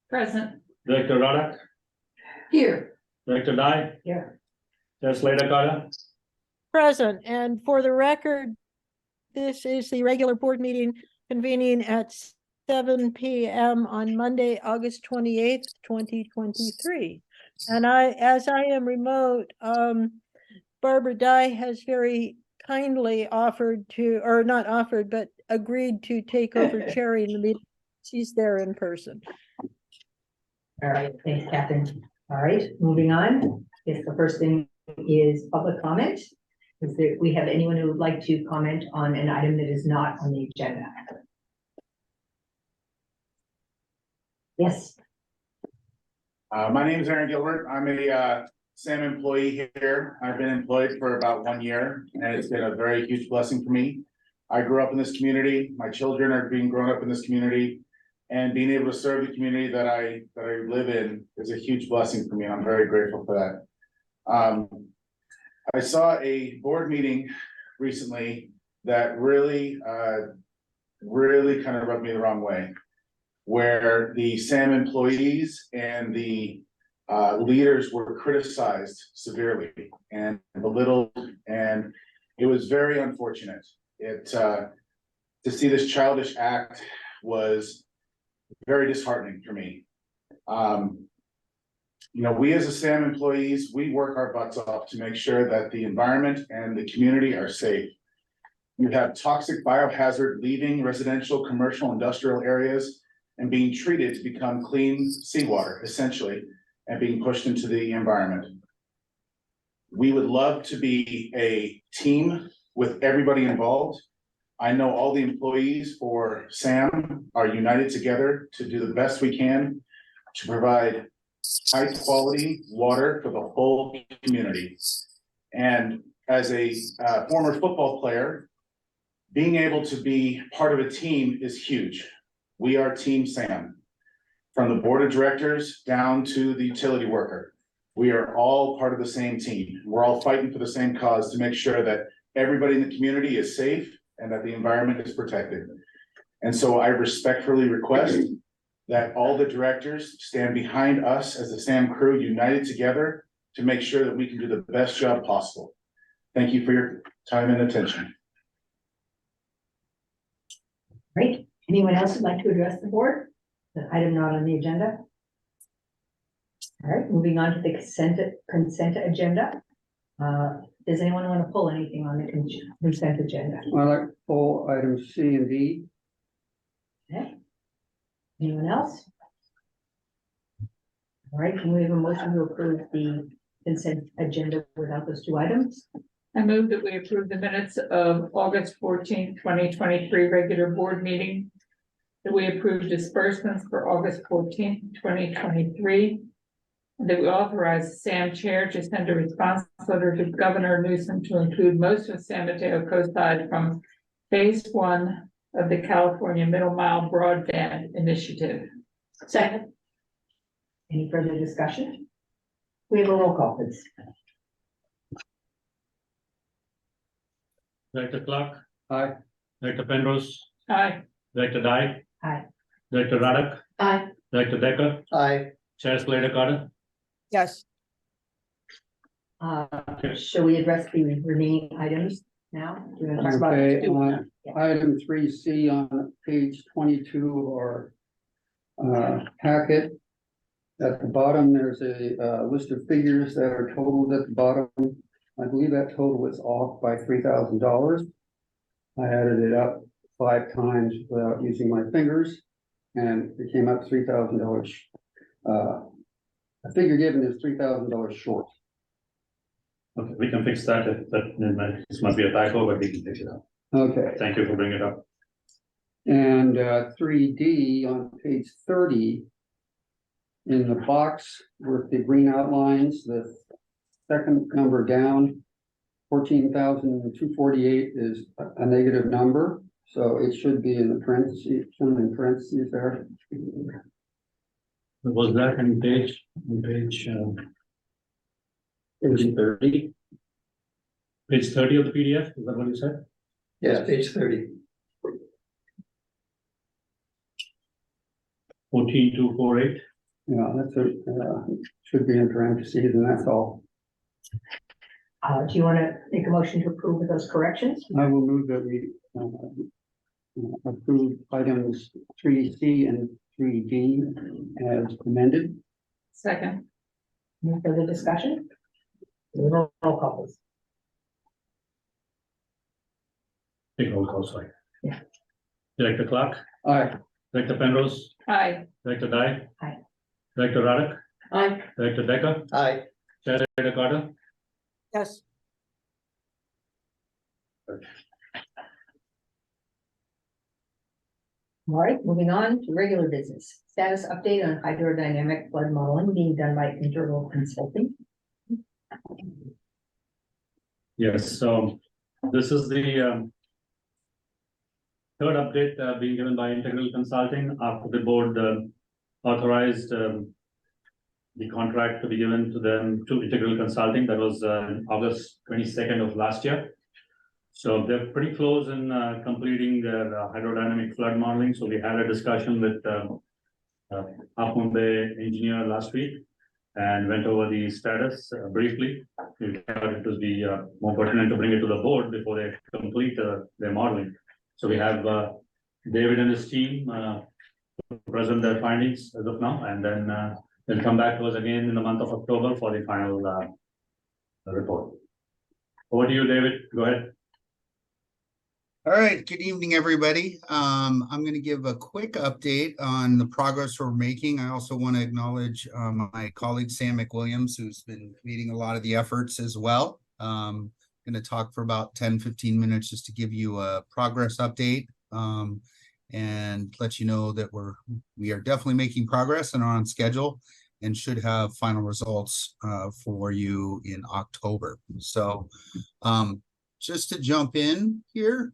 Present. Director Roddick, Here. Director Dye, Here. Chair Slater Carter. Present, and for the record, this is the regular board meeting convening at 7 p.m. on Monday, August 28th, 2023. And as I am remote, Barbara Dye has very kindly offered to, or not offered, but agreed to take over chairing the meeting. She's there in person. All right, thanks, Catherine. All right, moving on. Yes, the first thing is public comment. Is there, we have anyone who would like to comment on an item that is not on the agenda? Yes. My name is Aaron Gilbert. I'm a SAM employee here. I've been employed for about 1 year, and it's been a very huge blessing for me. I grew up in this community. My children are being grown up in this community, and being able to serve the community that I live in is a huge blessing for me. I'm very grateful for that. I saw a board meeting recently that really kind of rubbed me the wrong way, where the SAM employees and the leaders were criticized severely and belittled, and it was very unfortunate. To see this childish act was very disheartening for me. You know, we as a SAM employees, we work our butts off to make sure that the environment and the community are safe. You have toxic biohazard leaving residential, commercial, industrial areas and being treated to become clean seawater, essentially, and being pushed into the environment. We would love to be a team with everybody involved. I know all the employees for SAM are united together to do the best we can to provide high quality water for the whole community. And as a former football player, being able to be part of a team is huge. We are Team SAM, from the board of directors down to the utility worker. We are all part of the same team. We're all fighting for the same cause to make sure that everybody in the community is safe and that the environment is protected. And so I respectfully request that all the directors stand behind us as the SAM crew, united together to make sure that we can do the best job possible. Thank you for your time and attention. Great. Anyone else would like to address the board? The item not on the agenda. All right, moving on to the consent agenda. Does anyone want to pull anything on the consent agenda? I'd like to pull items C and D. Okay. Anyone else? All right, can we have a motion to approve the consent agenda without those two items? I move that we approve the minutes of August 14th, 2023 regular board meeting. That we approve disbursements for August 14th, 2023. And that we authorize the SAM chair to send a response letter to Governor Newsom to include most of San Mateo Coastside from phase 1 of the California Middle Mile Broadband Initiative. Second. Any further discussion? We have a roll call, please. Director Clark, Aye. Director Penrose, Aye. Director Dye, Aye. Director Roddick, Aye. Director Decker, Aye. Chair Slater Carter. Yes. Shall we address the remaining items now? Do you want to talk about Okay, it? item 3C on page 22 or packet. At the bottom, there's a list of figures that are totaled at the bottom. I believe that total is off by $3,000. I added it up 5 times without using my fingers, and it came up $3,000. The figure given is $3,000 short. Okay, we can fix that. This must be a typo, but we can fix it up. Okay. Thank you for bringing it up. And 3D on page 30, in the box with the green outlines, the second number down, 14,248 is a negative number, so it should be in the parentheses, shown in parentheses there. Was that on page 30? Page 30 of the PDF, is that what you said? Yes, page 30. 14248. Yeah, that's a, should be in parentheses, and that's all. Do you want to make a motion to approve with those corrections? I will move that we approve items 3C and 3D as amended. Second, Any further discussion? Roll call, please. Take roll call, sorry. Yeah. Director Clark, Aye. Director Penrose, aye. Director Dye. Aye. Director Radek, Aye. Director Decker, Aye. Chair Carter. Yes, All right, moving on to regular business. Status update on hydrodynamic flood modeling being done by Internal Consulting. Yes, so this is the third update being given by Integral Consulting after the board authorized the contract to be given to them to Integral Consulting. That was August 22nd of last year. So they're pretty close in completing their hydrodynamic flood modeling. So we had a discussion with Half Moon Bay engineer last week and went over the status briefly. We thought it would be more pertinent to bring it to the board before they complete their modeling. So we have David and his team present their findings as of now, and then they'll come back to us again in the month of October for the final report. Over to you, David. Go ahead. All right, good evening, everybody. I'm going to give a quick update on the progress we're making. I also want to acknowledge my colleague Sam McWilliams, who's been leading a lot of the efforts as well. I'm going to talk for about 10-15 minutes just to give you a progress update and let you know that we are definitely making progress and are on schedule and should have final results for you in October. So just to jump in here,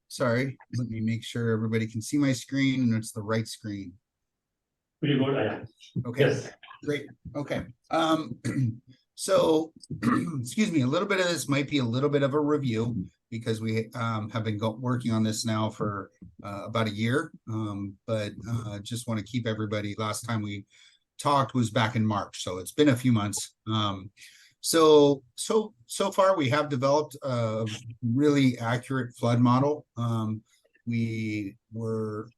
sorry, let me make sure everybody can see my screen and it's the right screen. Pretty good. Okay, Yes. great. Okay. So, excuse me, a little bit of this might be a little bit of a review because we have been working on this now for about a year, but just want to keep everybody, last time we talked was back in March, so it's been a few months. So far we have developed a really accurate flood model. We were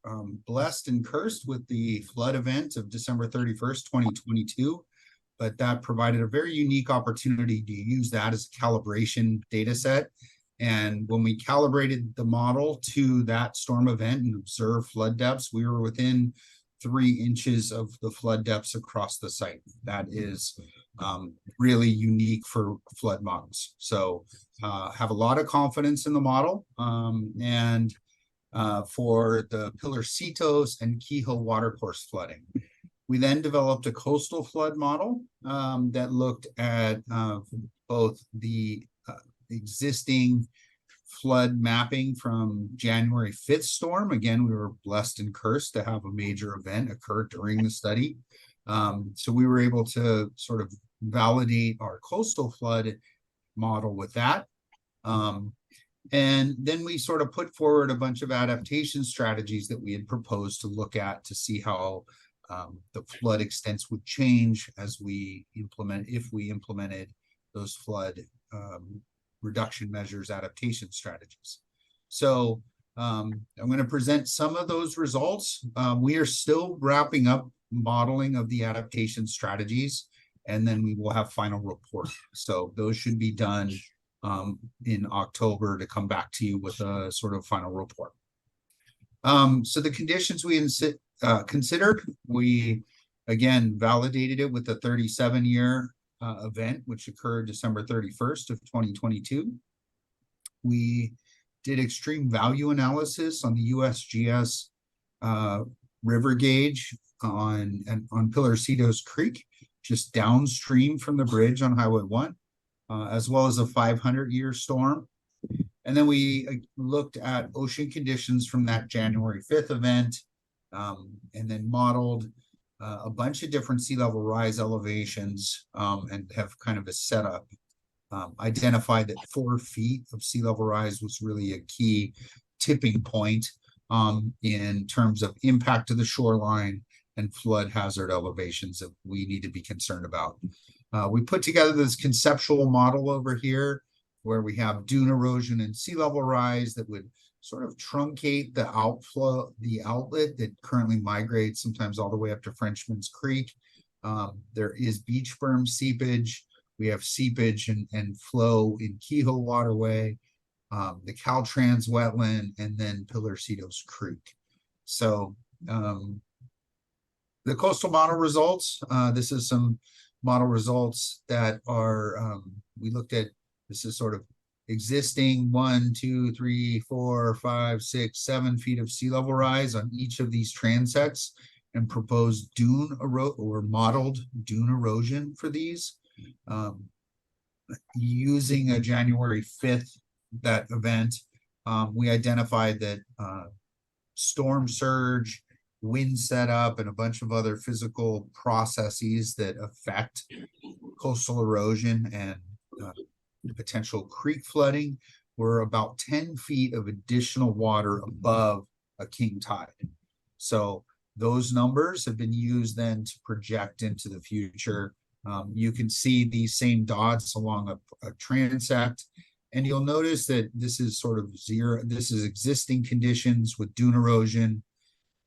blessed and cursed with the flood event of December 31st, 2022, but that provided a very unique opportunity to use that as a calibration data set. And when we calibrated the model to that storm event and observed flood depths, we were within 3 inches of the flood depths across the site. That is really unique for flood models. So have a lot of confidence in the model. And for the Pilarcitos and Kehoe watercourse flooding, we then developed a coastal flood model that looked at both the existing flood mapping from January 5th storm. Again, we were blessed and cursed to have a major event occur during the study. So we were able to sort of validate our coastal flood model with that. And then we sort of put forward a bunch of adaptation strategies that we had proposed to look at to see how the flood extents would change as we if we implemented those flood reduction measures, adaptation strategies. So I'm going to present some of those results. We are still wrapping up modeling of the adaptation strategies, and then we will have final report. So those should be done in October to come back to you with a sort of final report. So the conditions we considered, we again validated it with the 37-year event, which occurred December 31st of 2022. We did extreme value analysis on the USGS river gauge on Pilarcitos Creek, just downstream from the bridge on Highway 1, as well as a 500-year storm. And then we looked at ocean conditions from that January 5th event, and then modeled a bunch of different sea level rise elevations, and have kind of a setup, identified that 4 feet of sea level rise was really a key tipping point in terms of impact to the shoreline and flood hazard elevations that we need to be concerned about. We put together this conceptual model over here where we have dune erosion and sea level rise that would sort of truncate the outflow, the outlet that currently migrates sometimes all the way up to Frenchman's Creek. There is beach berm seepage. We have seepage and flow in Kehoe Waterway, the Caltrans wetland, and then Pillarcitos Creek. So the coastal model results, this is some model results that are, we looked at, this is sort of existing 1, 2, 3, 4, 5, 6, 7 feet of sea level rise on each of these transects and proposed dune or modeled dune erosion for these. Using a January 5th, that event, we identified that storm surge, wind setup, and a bunch of other physical processes that affect coastal erosion and potential creek flooding were about 10 feet of additional water above a king tide. So those numbers have been used then to project into the future. You can see these same dots along a transect, and you'll notice that this is sort of zero. This is existing conditions with dune erosion,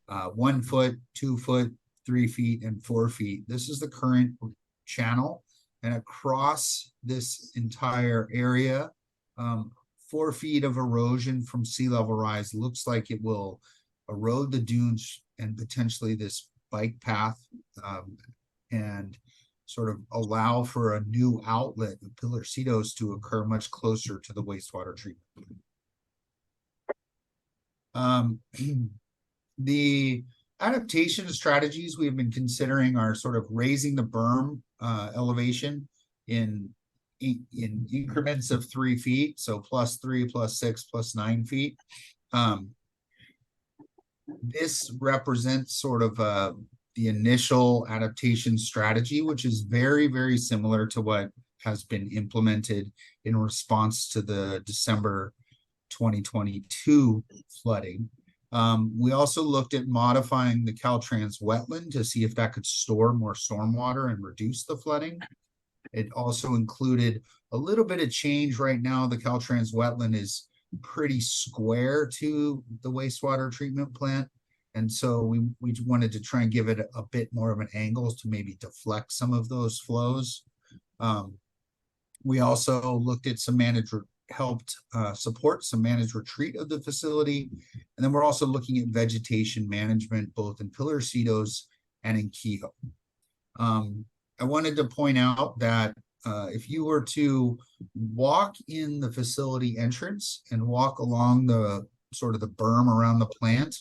1 foot, 2 foot, 3 feet, and 4 feet. This is the current channel, and across this entire area, 4 feet of erosion from sea level rise looks like it will erode the dunes and potentially this bike path, and sort of allow for a new outlet of Pillarcitos to occur much closer to the wastewater treatment. The adaptation strategies we've been considering are sort of raising the berm elevation in increments of 3 feet, so +3, +6, +9 feet. This represents sort of the initial adaptation strategy, which is very, very similar to what has been implemented in response to the December 2022 flooding. We also looked at modifying the Caltrans wetland to see if that could store more stormwater and reduce the flooding. It also included a little bit of change. Right now, the Caltrans wetland is pretty square to the wastewater treatment plant. And so we wanted to try and give it a bit more of an angle to maybe deflect some of those flows. We also looked at some helped support some managed retreat of the facility. And then we're also looking at vegetation management, both in Pillarcitos and in Kehoe. I wanted to point out that if you were to walk in the facility entrance and walk along the sort of the berm around the plant,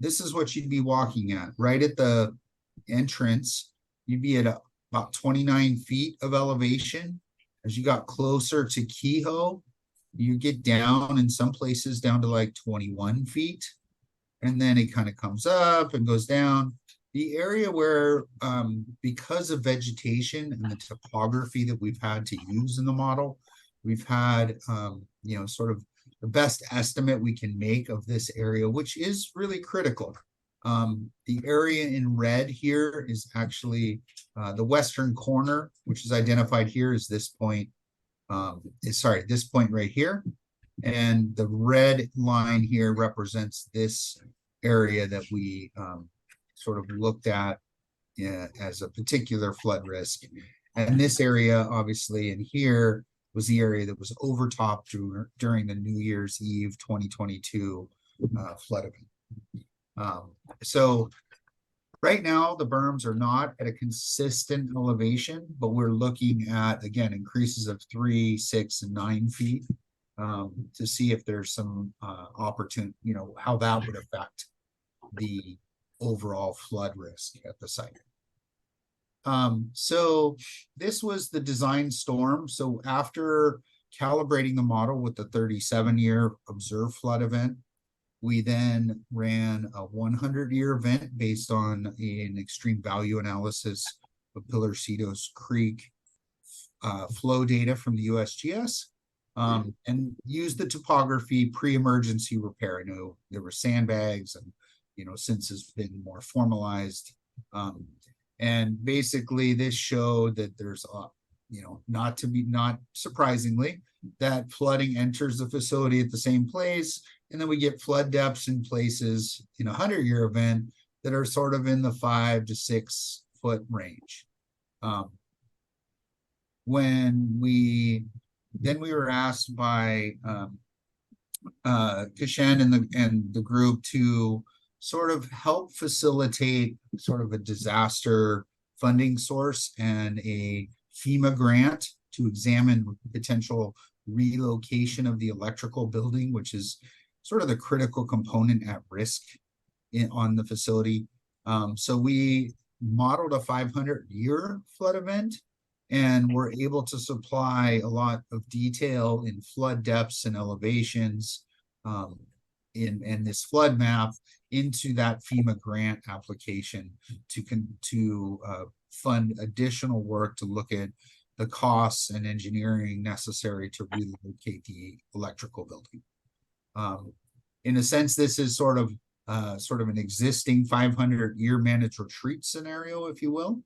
this is what you'd be walking at. Right at the entrance, you'd be at about 29 feet of elevation. As you got closer to Kehoe, you get down in some places down to like 21 feet. And then it kind of comes up and goes down. The area where, because of vegetation and the topography that we've had to use in the model, we've had, sort of the best estimate we can make of this area, which is really critical. The area in red here is actually the western corner, which is identified here as this point. This point right here. And the red line here represents this area that we sort of looked at as a particular flood risk. And this area, obviously, in here was the area that was overtopped during the New Year's Eve 2022 flood event. So right now, the berms are not at a consistent elevation, but we're looking at, again, increases of 3, 6, and 9 feet to see if there's some opportunity, how that would affect the overall flood risk at the site. So this was the design storm. So after calibrating the model with the 37-year observed flood event, we then ran a 100-year event based on an extreme value analysis of Pillarcitos Creek flow data from the USGS. and use the topography pre-emergency repair. I know there were sandbags and, since it's been more formalized. And basically this showed that there's not surprisingly, that flooding enters the facility at the same place. And then we get flood depths in places in a 100-year event that are sort of in the 5 to 6 foot range. When we were asked by Kishen and the group to sort of help facilitate sort of a disaster funding source and a FEMA grant to examine potential relocation of the electrical building, which is sort of the critical component at risk on the facility. So we modeled a 500-year flood event, and we're able to supply a lot of detail in flood depths and elevations in this flood map into that FEMA grant application to fund additional work to look at the costs and engineering necessary to relocate the electrical building. In a sense, this is sort of an existing 500-year managed retreat scenario, if you will.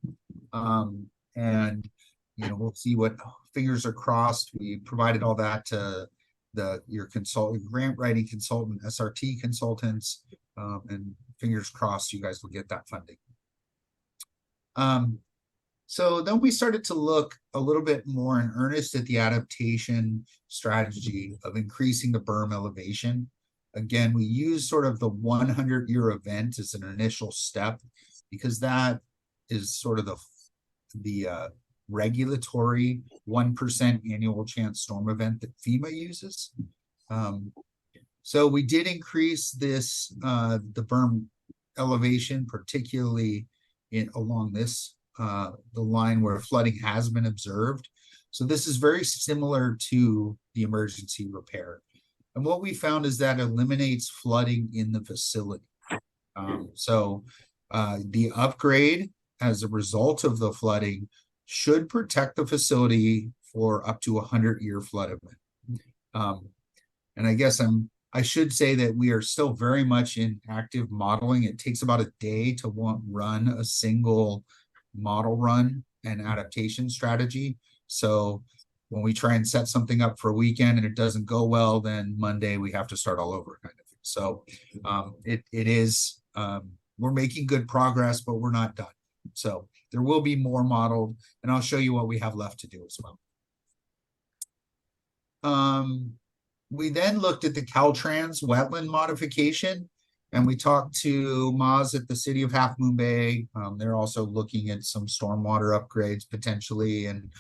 And we'll see what fingers are crossed. We provided all that to your grant writing consultant, SRT consultants, and fingers crossed you guys will get that funding. So then we started to look a little bit more in earnest at the adaptation strategy of increasing the berm elevation. Again, we use sort of the 100-year event as an initial step because that is sort of the regulatory 1% annual chance storm event that FEMA uses. So we did increase this, the berm elevation, particularly along this, the line where flooding has been observed. So this is very similar to the emergency repair. And what we found is that eliminates flooding in the facility. So the upgrade as a result of the flooding should protect the facility for up to a 100-year flood event. And I guess I should say that we are still very much in active modeling. It takes about a day to run a single model run and adaptation strategy. So when we try and set something up for a weekend and it doesn't go well, then Monday we have to start all over kind of thing. So it is, we're making good progress, but we're not done. So there will be more modeled, and I'll show you what we have left to do as well. We then looked at the Caltrans wetland modification, and we talked to Maz at the city of Half Moon Bay. They're also looking at some stormwater upgrades potentially, and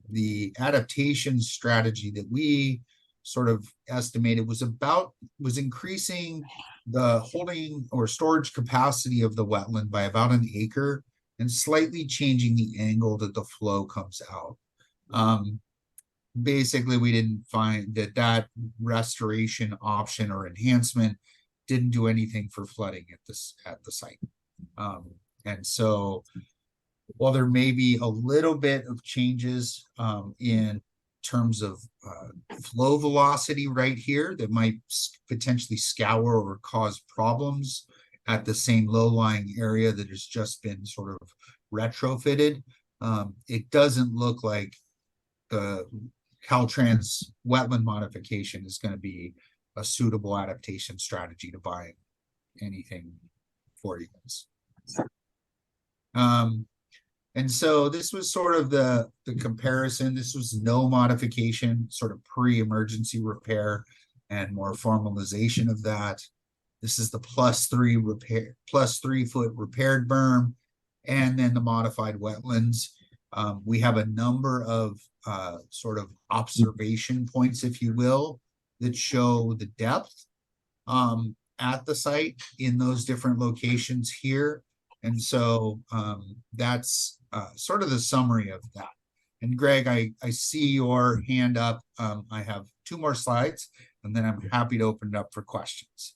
the adaptation strategy that we sort of estimated was increasing the holding or storage capacity of the wetland by about 1 acre and slightly changing the angle that the flow comes out. Basically, we didn't find that restoration option or enhancement didn't do anything for flooding at the site. And so while there may be a little bit of changes in terms of flow velocity right here that might potentially scour or cause problems at the same low-lying area that has just been sort of retrofitted, it doesn't look like the Caltrans wetland modification is going to be a suitable adaptation strategy to buy anything for you guys. And so this was sort of the comparison. This was no modification, sort of pre-emergency repair and more formalization of that. This is the +3 foot repaired berm, and then the modified wetlands. We have a number of sort of observation points, if you will, that show the depth at the site in those different locations here. And so that's sort of the summary of that. And Greg, I see your hand up. I have 2 more slides, and then I'm happy to open it up for questions.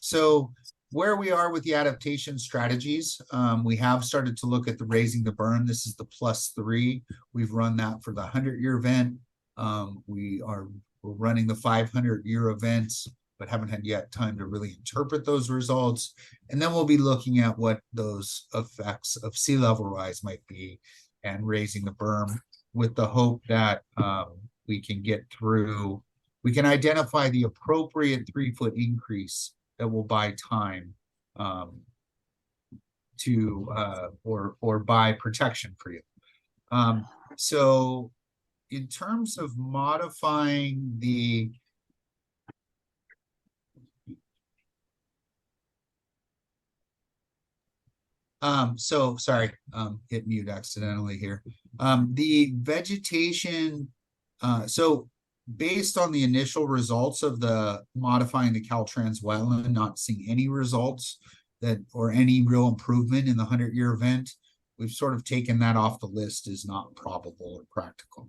So where we are with the adaptation strategies, we have started to look at the raising the berm. This is the +3. We've run that for the 100-year event. We're running the 500-year events, but haven't had yet time to really interpret those results. And then we'll be looking at what those effects of sea level rise might be and raising the berm with the hope that we can get through, we can identify the appropriate 3-foot increase that will buy time to or buy protection for you. So in terms of modifying the so sorry, hit mute accidentally here. The vegetation, so based on the initial results of the modifying the Caltrans wetland, not seeing any results that or any real improvement in the 100-year event, we've sort of taken that off the list as not probable or practical.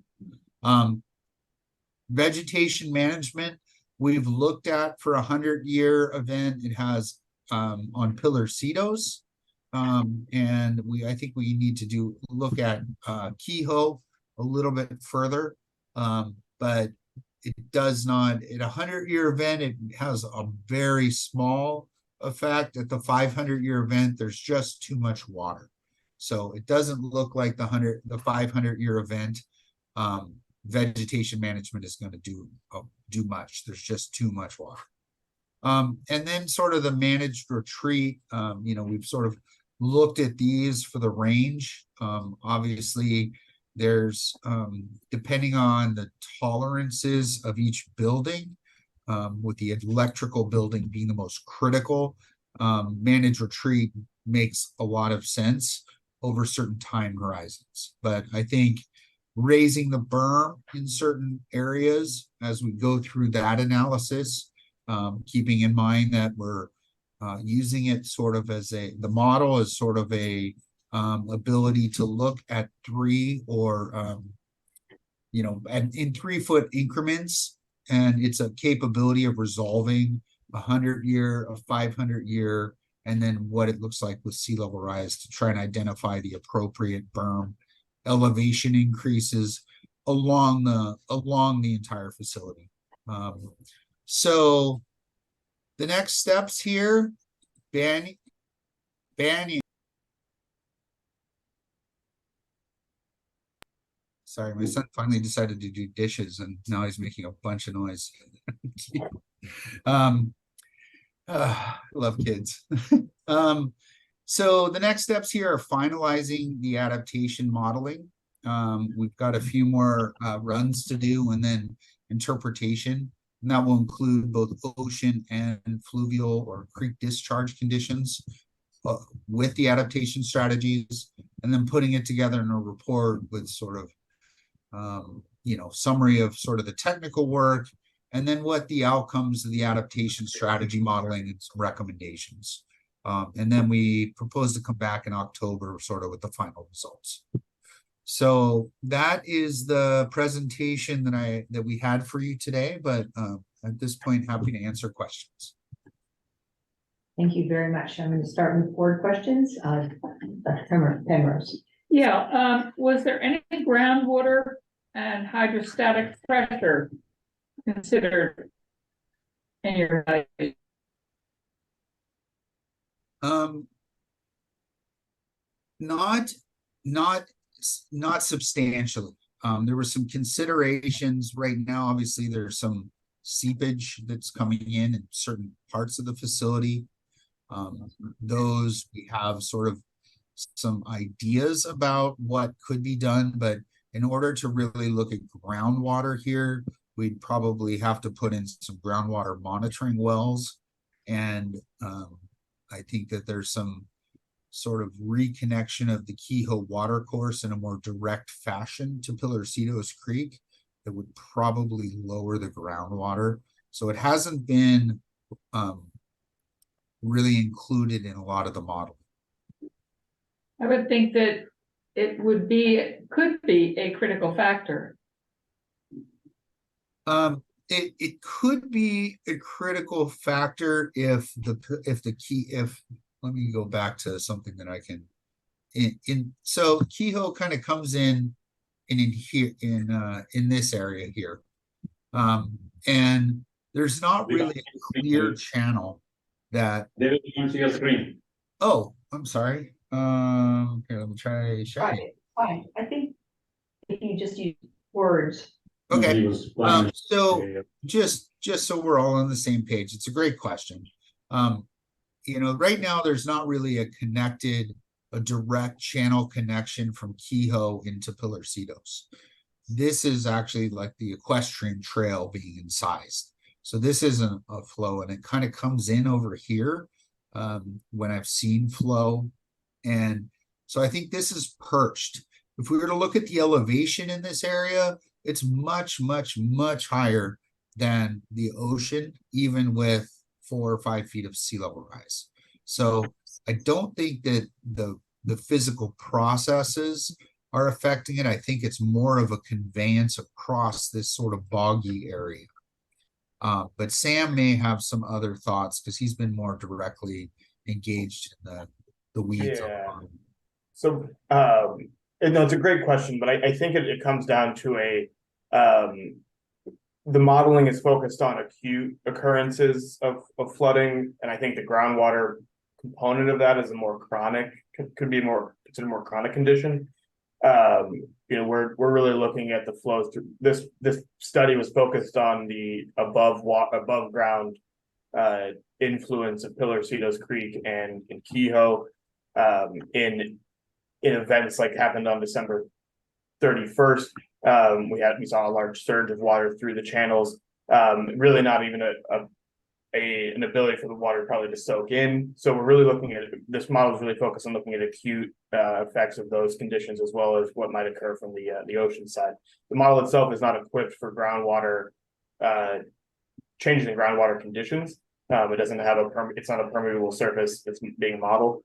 Vegetation management, we've looked at for a 100-year event. It has on pillar cedos. And I think we need to look at Kehoe a little bit further. But it does not, at a 100-year event, it has a very small effect. At the 500-year event, there's just too much water. So it doesn't look like the 500-year event vegetation management is going to do much. There's just too much water. And then sort of the managed retreat, we've sort of looked at these for the range. Obviously, there's depending on the tolerances of each building, with the electrical building being the most critical, managed retreat makes a lot of sense over certain time horizons. But I think raising the berm in certain areas as we go through that analysis, keeping in mind that we're using it sort of as the model is sort of a ability to look at 3 or and in 3-foot increments, and it's a capability of resolving a 100-year, a 500-year, and then what it looks like with sea level rise to try and identify the appropriate berm elevation increases along the entire facility. So the next steps here, Banyan. Sorry, my son finally decided to do dishes and now he's making a bunch of noise. Love kids. So the next steps here are finalizing the adaptation modeling. We've got a few more runs to do and then interpretation. And that will include both ocean and fluvial or creek discharge conditions with the adaptation strategies, and then putting it together in a report with sort of, summary of sort of the technical work, and then what the outcomes of the adaptation strategy modeling and some recommendations. And then we propose to come back in October sort of with the final results. So that is the presentation that we had for you today, but at this point, happy to answer questions. Thank you very much. I'm going to start with board questions. Dr. Penrose. Yeah, was there any groundwater and hydrostatic pressure considered in your evaluation? Not substantially. There were some considerations right now. Obviously, there's some seepage that's coming in certain parts of the facility. Those we have sort of some ideas about what could be done, but in order to really look at groundwater here, we'd probably have to put in some groundwater monitoring wells. And I think that there's some sort of reconnection of the Kehoe watercourse in a more direct fashion to Pillarcitos Creek that would probably lower the groundwater. So it hasn't been really included in a lot of the modeling. I would think that it could be a critical factor. It could be a critical factor if let me go back to something that I can so Kehoe kind of comes in and in here, in this area here. And there's not really a clear channel that, David, you can see your screen. oh, I'm sorry. Here, let me try sharing. Fine, I think if you just use words. Okay, He was playing- so just so we're all on the same page, it's a great question. You know, right now there's not really a direct channel connection from Kehoe into Pilarcitos. This is actually like the equestrian trail being incised. So this isn't a flow, and it kind of comes in over here when I've seen flow. And so I think this is perched. If we were to look at the elevation in this area, it's much, much, much higher than the ocean, even with 4 or 5 feet of sea level rise. So I don't think that the physical processes are affecting it. I think it's more of a conveyance across this sort of boggy area. But Sam may have some other thoughts because he's been more directly engaged in the weeds. Yeah. So, no, it's a great question, but I think it comes down to the modeling is focused on acute occurrences of flooding, and I think the groundwater component of that is a more chronic, could be more considered more chronic condition. You know, we're really looking at the flows through this study was focused on the above ground influence of Pilarcitos Creek and in Kehoe in events like happened on December 31st. We saw a large surge of water through the channels. Really not even an ability for the water probably to soak in. So we're really looking at this model is really focused on looking at acute effects of those conditions as well as what might occur from the ocean side. The model itself is not equipped for groundwater changes in groundwater conditions. It doesn't have it's not a permeable surface that's being modeled.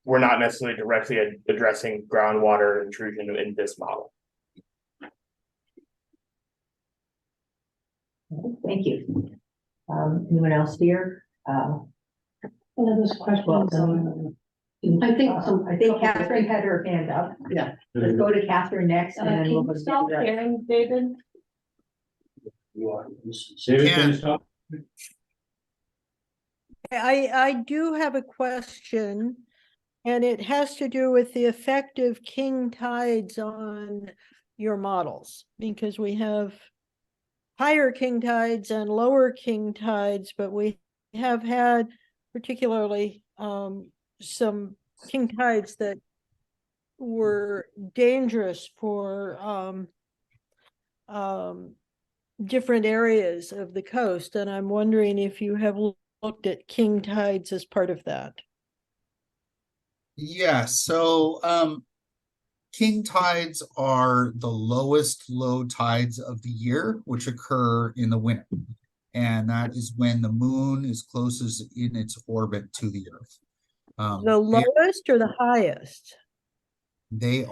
We're not necessarily directly addressing groundwater intrusion in this model. Thank you. Anyone else here? Those questions. I think Catherine had her hand up. Yeah. Let's go to Catherine next and then Can we'll you go to stop the rest. sharing, David? David, can you stop? I do have a question, and it has to do with the effect of king tides on your models, because we have higher king tides and lower king tides, but we have had particularly some king tides that were dangerous for different areas of the coast, and I'm wondering if you have looked at king tides as part of that. Yeah, so king tides are the lowest low tides of the year, which occur in the winter. And that is when the moon is closest in its orbit to the earth. The lowest or the highest? The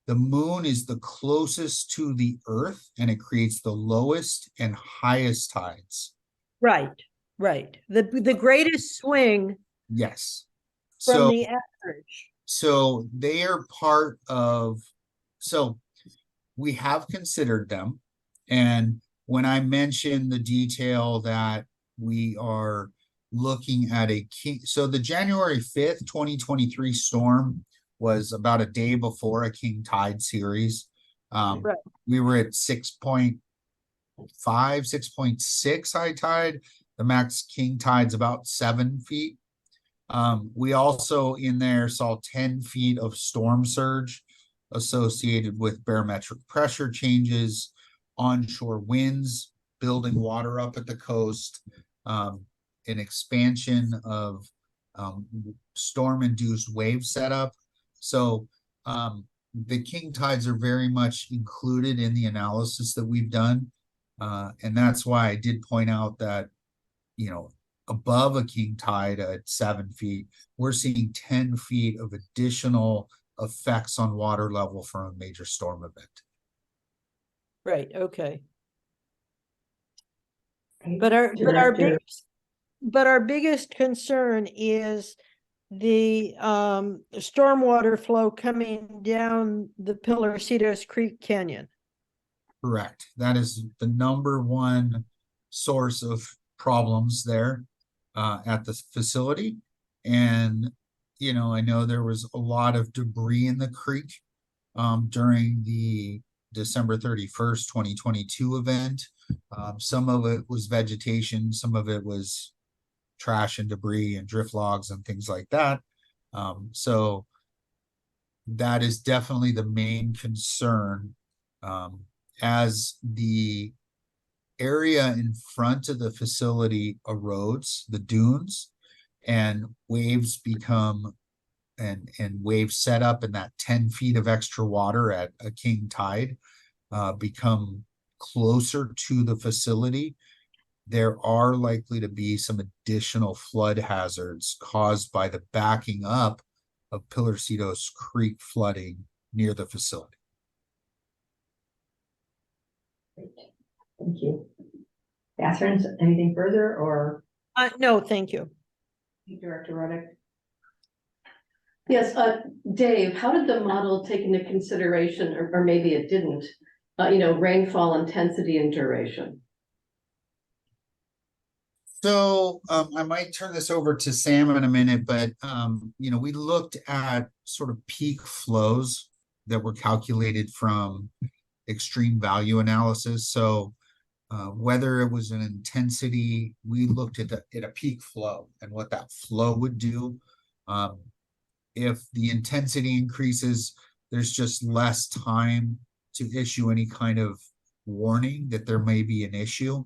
moon is the closest to the earth, and it creates the lowest and highest tides. Right. The greatest swing Yes. from the average. So they are part of, so we have considered them. And when I mentioned the detail that we are looking at so the January 5th, 2023 storm was about a day before a king tide series. Right. We were at 6.5, 6.6 high tide. The max king tide's about 7 feet. We also in there saw 10 feet of storm surge associated with barometric pressure changes, onshore winds, building water up at the coast, an expansion of storm-induced wave setup. So the king tides are very much included in the analysis that we've done. And that's why I did point out that, you know, above a king tide at 7 feet, we're seeing 10 feet of additional effects on water level from a major storm event. Right, okay. Okay. But our Director- biggest concern is the stormwater flow coming down the Pillarcitos Creek Canyon. Correct. That is the number one source of problems there at the facility. And, you know, I know there was a lot of debris in the creek during the December 31st, 2022 event. Some of it was vegetation, some of it was trash and debris and drift logs and things like that. So that is definitely the main concern. As the area in front of the facility erodes, the dunes, and waves become and waves set up in that 10 feet of extra water at a king tide become closer to the facility, there are likely to be some additional flood hazards caused by the backing up of Pillarcitos Creek flooding near the facility. Thank you. Catherine, anything further or No, thank you. Director Roddick? Yes, Dave, how did the model take into consideration, or maybe it didn't, rainfall intensity and duration? So I might turn this over to Sam in a minute, but we looked at sort of peak flows that were calculated from extreme value analysis. So whether it was an intensity, we looked at a peak flow and what that flow would do. If the intensity increases, there's just less time to issue any kind of warning that there may be an issue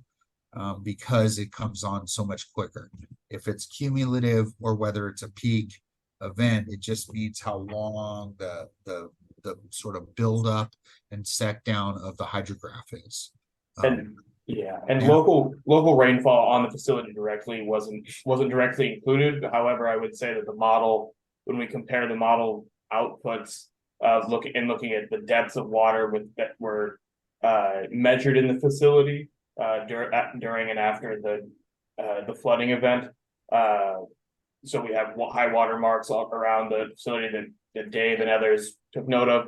because it comes on so much quicker. If it's cumulative or whether it's a peak event, it just means how long the sort of build up and set down of the hydrograph is. Local rainfall on the facility directly wasn't directly included. However, I would say that the model, when we compare the model outputs looking at the depths of water that were measured in the facility during and after the flooding event, so we have high water marks all around the facility that Dave and others took note of.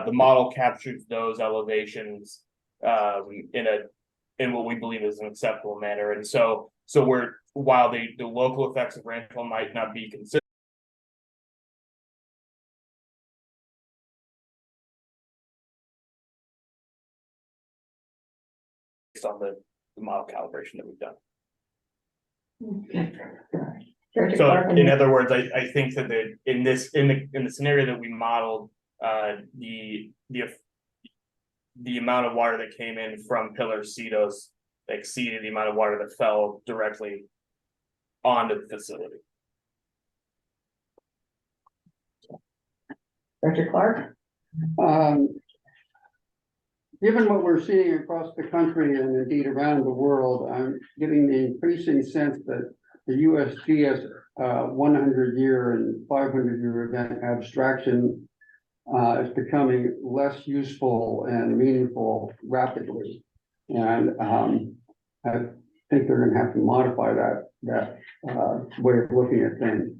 The model captures those elevations in what we believe is an acceptable manner, and so while the local effects of rainfall might not be considered based on the model calibration that we've done. So in other words, I think that in the scenario that we modeled, the amount of water that came in from Pillarcitos exceeded the amount of water that fell directly onto the facility. Director Clark? Given what we're seeing across the country and indeed around the world, I'm getting the increasing sense that the USGS 100-year and 500-year event abstraction is becoming less useful and meaningful rapidly. And I think they're going to have to modify that way of looking at things.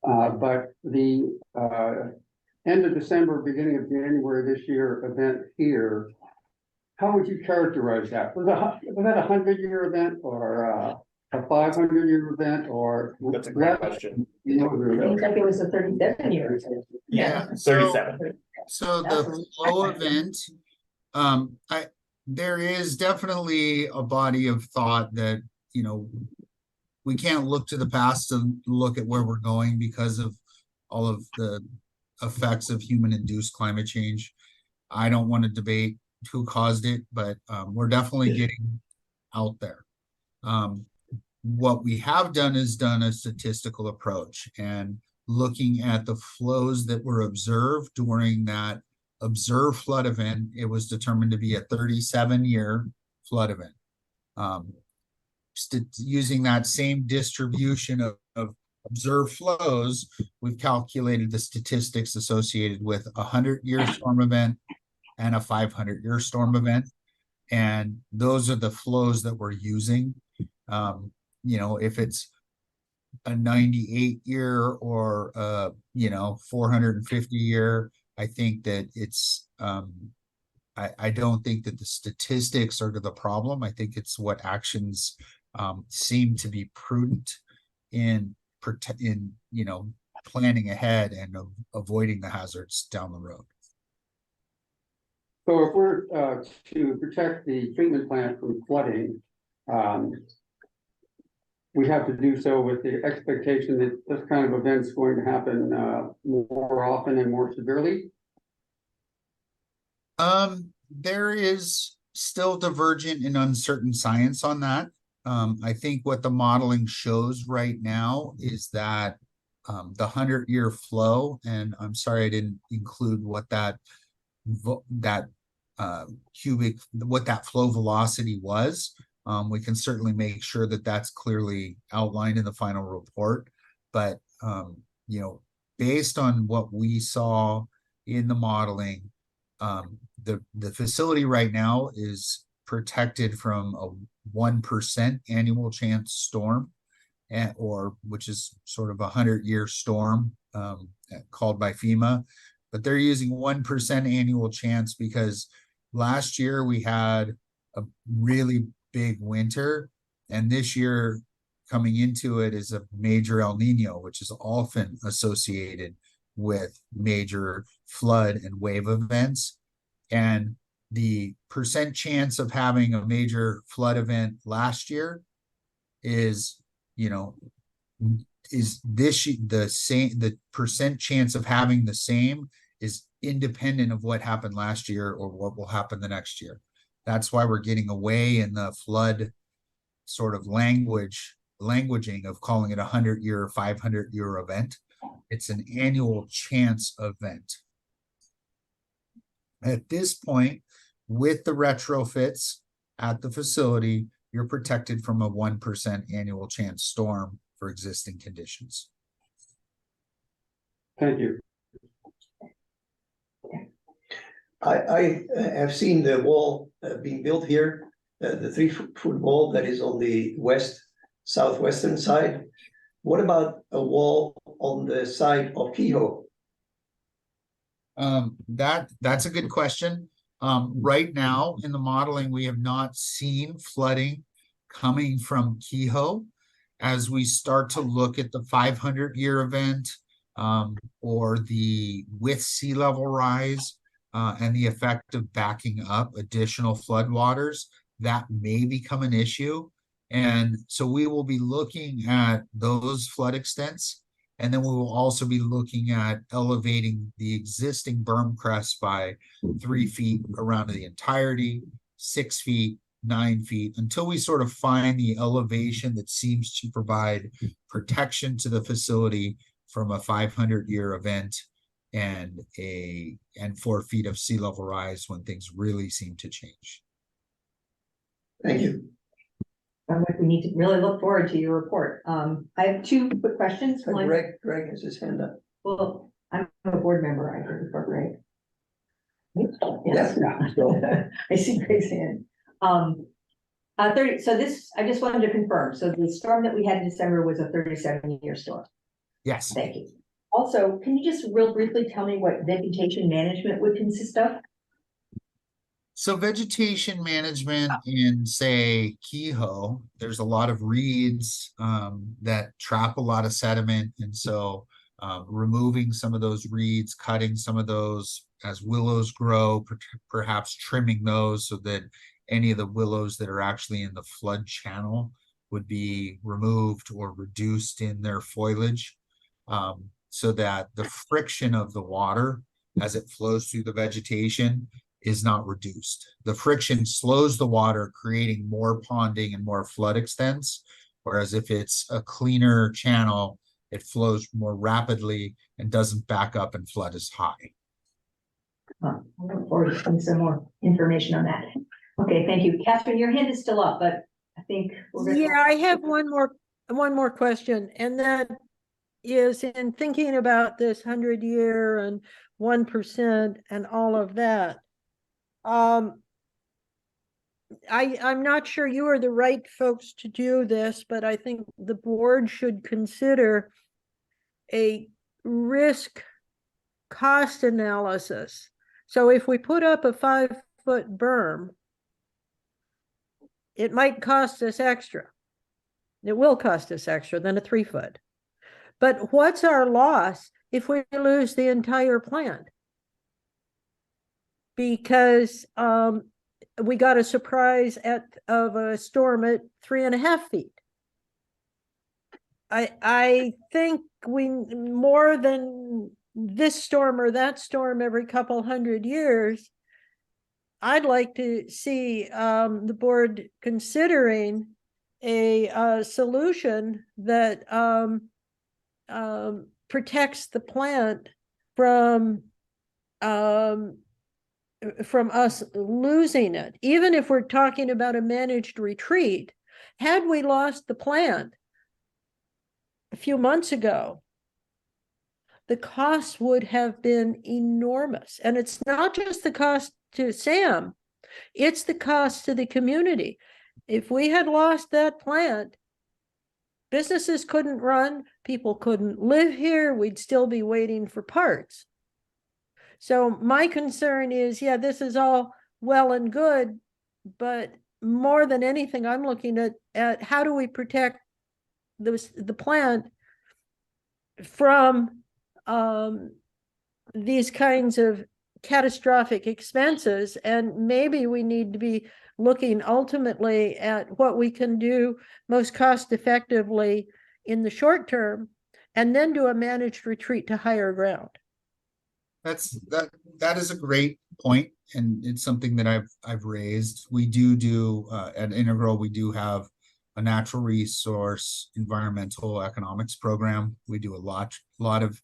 But the end of December, beginning of January this year event here, how would you characterize that? Was that a 100-year event or a 500-year event or? That's a great question. Seems like it was a 37 years. Yeah, 37. So the flow event, there is definitely a body of thought that, we can't look to the past and look at where we're going because of all of the effects of human-induced climate change. I don't want to debate who caused it, but we're definitely getting out there. What we have done is done a statistical approach and looking at the flows that were observed during that observed flood event. It was determined to be a 37-year flood event. Using that same distribution of observed flows, we've calculated the statistics associated with a 100-year storm event and a 500-year storm event. And those are the flows that we're using. If it's a 98-year or 450-year. I think that it's I don't think that the statistics are the problem. I think it's what actions seem to be prudent in planning ahead and avoiding the hazards down the road. So if we're to protect the treatment plant from flooding, we have to do so with the expectation that this kind of event is going to happen more often and more severely. There is still divergent and uncertain science on that. I think what the modeling shows right now is that the 100-year flow, and I'm sorry I didn't include what that flow velocity was. We can certainly make sure that that's clearly outlined in the final report. But based on what we saw in the modeling, the facility right now is protected from a 1% annual chance storm, which is sort of a 100-year storm called by FEMA. But they're using 1% annual chance because last year we had a really big winter, and this year coming into it is a major El Nino, which is often associated with major flood and wave events. And the percent chance of having a major flood event last year is the same. The percent chance of having the same is independent of what happened last year or what will happen the next year. That's why we're getting away in the flood sort of languaging of calling it a 100-year or 500-year event. It's an annual chance event. At this point, with the retrofits at the facility, you're protected from a 1% annual chance storm for existing conditions. Thank you. I have seen the wall being built here, the 3-foot wall that is on the southwestern side. What about a wall on the side of Kehoe? That's a good question. Right now in the modeling, we have not seen flooding coming from Kehoe. As we start to look at the 500-year event or with sea level rise and the effect of backing up additional floodwaters, that may become an issue. And so we will be looking at those flood extents. And then we will also be looking at elevating the existing berm crest by 3 feet around the entirety, 6 feet, 9 feet, until we sort of find the elevation that seems to provide protection to the facility from a 500-year event and 4 feet of sea level rise when things really seem to change. Thank you. Sounds like we need to really look forward to your report. I have 2 quick questions. One, Greg has his hand up. well, I'm a board member. I heard before Greg. Yes. I see Greg's hand. 30. So this, I just wanted to confirm. So the storm that we had in December was a 37-year storm. Yes. Thank you. Also, can you just real briefly tell me what vegetation management would consist of? So vegetation management in, say, Kehoe, there's a lot of reeds that trap a lot of sediment. And so removing some of those reeds, cutting some of those as willows grow, perhaps trimming those so that any of the willows that are actually in the flood channel would be removed or reduced in their foliage so that the friction of the water as it flows through the vegetation is not reduced. The friction slows the water, creating more ponding and more flood extents. Whereas if it's a cleaner channel, it flows more rapidly and doesn't back up and flood as high. I look forward to seeing some more information on that. Okay, thank you. Catherine, your hand is still up, but I think I have one more question, and that is in thinking about this 100-year and 1% and all of that. I'm not sure you are the right folks to do this, but I think the board should consider a risk cost analysis. So if we put up a 5-foot berm, it might cost us extra. It will cost us extra than a 3-foot. But what's our loss if we lose the entire plant? Because we got a surprise of a storm at 3.5 feet. I think we, more than this storm or that storm every couple hundred years, I'd like to see the board considering a solution that protects the plant from us losing it. Even if we're talking about a managed retreat, had we lost the plant a few months ago, the cost would have been enormous. And it's not just the cost to Sam, it's the cost to the community. If we had lost that plant, businesses couldn't run, people couldn't live here, we'd still be waiting for parts. So my concern is, yeah, this is all well and good, but more than anything, I'm looking at how do we protect the plant from these kinds of catastrophic expenses. And maybe we need to be looking ultimately at what we can do most cost effectively in the short term, and then do a managed retreat to higher ground. That is a great point, and it's something that I've raised. We do at Integral, we do have a natural resource environmental economics program. We do a lot of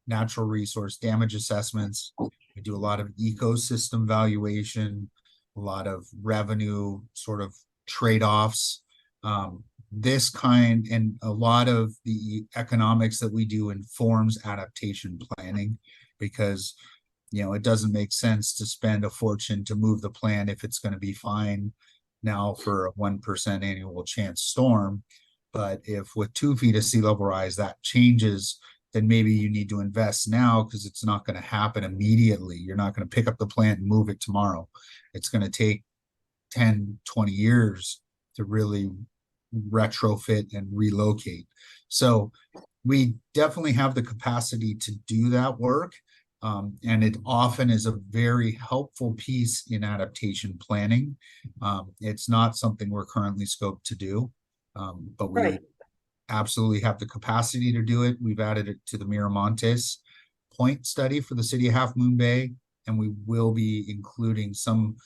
natural resource damage assessments. We do a lot of ecosystem valuation, a lot of revenue sort of trade-offs. This kind, and a lot of the economics that we do informs adaptation planning, because it doesn't make sense to spend a fortune to move the plant if it's going to be fine now for a 1% annual chance storm. But if with 2 feet of sea level rise that changes, then maybe you need to invest now, because it's not going to happen immediately. You're not going to pick up the plant and move it tomorrow. It's going to take 10, 20 years to really retrofit and relocate. So we definitely have the capacity to do that work. And it often is a very helpful piece in adaptation planning. It's not something we're currently scoped to do, but we absolutely have the capacity to do it. We've added it to the Miramontes point study for the city of Half Moon Bay, and we will be including some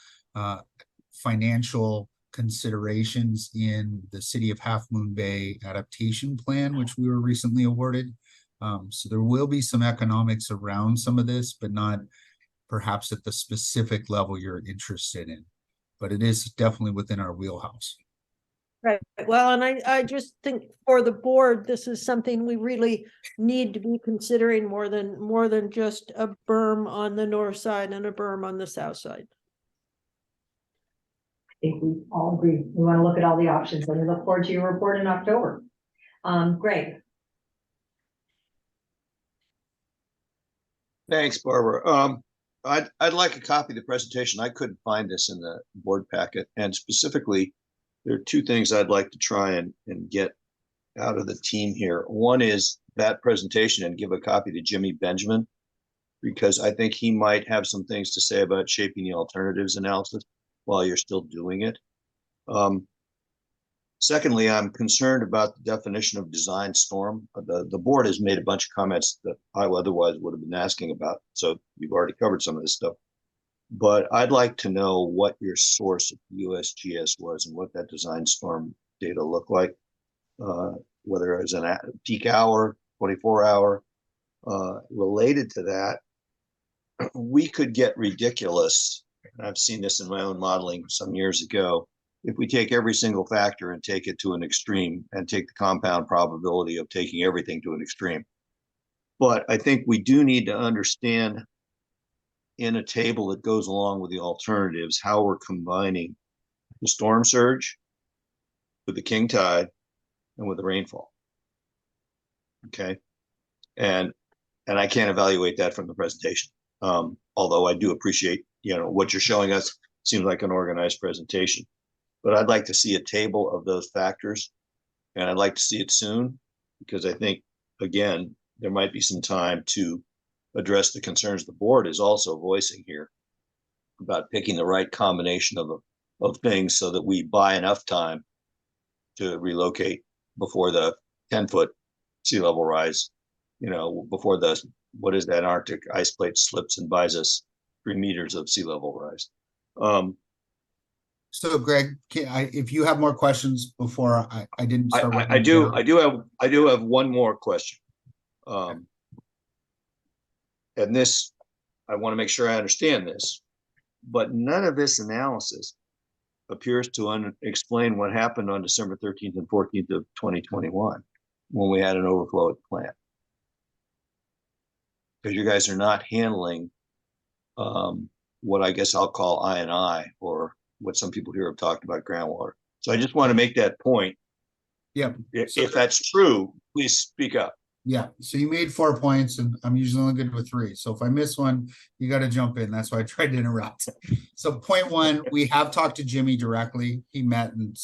financial considerations in the city of Half Moon Bay adaptation plan, which we were recently awarded. So there will be some economics around some of this, but not perhaps at the specific level you're interested in. But it is definitely within our wheelhouse. Right. Well, and I just think for the board, this is something we really need to be considering more than just a berm on the north side and a berm on the south side. I think we all agree. We want to look at all the options, and we look forward to your report in October. Greg. Thanks, Barbara. I'd like a copy of the presentation. I couldn't find this in the board packet, and specifically, there are two things I'd like to try and get out of the team here. One is that presentation, and give a copy to Jimmy Benjamin, because I think he might have some things to say about shaping the alternatives analysis while you're still doing it. Secondly, I'm concerned about the definition of design storm. The board has made a bunch of comments that I otherwise would have been asking about, so you've already covered some of this stuff. But I'd like to know what your source of USGS was and what that design storm data looked like, whether it was a peak hour, 24-hour. Related to that, we could get ridiculous. I've seen this in my own modeling some years ago. If we take every single factor and take it to an extreme, and take the compound probability of taking everything to an extreme. But I think we do need to understand in a table that goes along with the alternatives how we're combining the storm surge, with the king tide, and with the rainfall. Okay, and I can't evaluate that from the presentation. Although I do appreciate, what you're showing us seems like an organized presentation. But I'd like to see a table of those factors, and I'd like to see it soon, because I think, again, there might be some time to address the concerns the board is also voicing here about picking the right combination of things so that we buy enough time to relocate before the 10-foot sea level rise, before what is that Arctic ice plate slips and buys us 3 meters of sea level rise. So Greg, if you have more questions before I didn't start. I do have one more question. And this, I want to make sure I understand this, but none of this analysis appears to explain what happened on December 13th and 14th of 2021 when we had an overflow at the plant. Because you guys are not handling what I guess I'll call I&I, or what some people here have talked about, groundwater. So I just want to make that point. Yeah. If that's true, please speak up. Yeah, so you made 4 points, and I'm usually only good with 3. So if I miss one, you got to jump in. That's why I tried to interrupt. So point 1, we have talked to Jimmy directly. He met and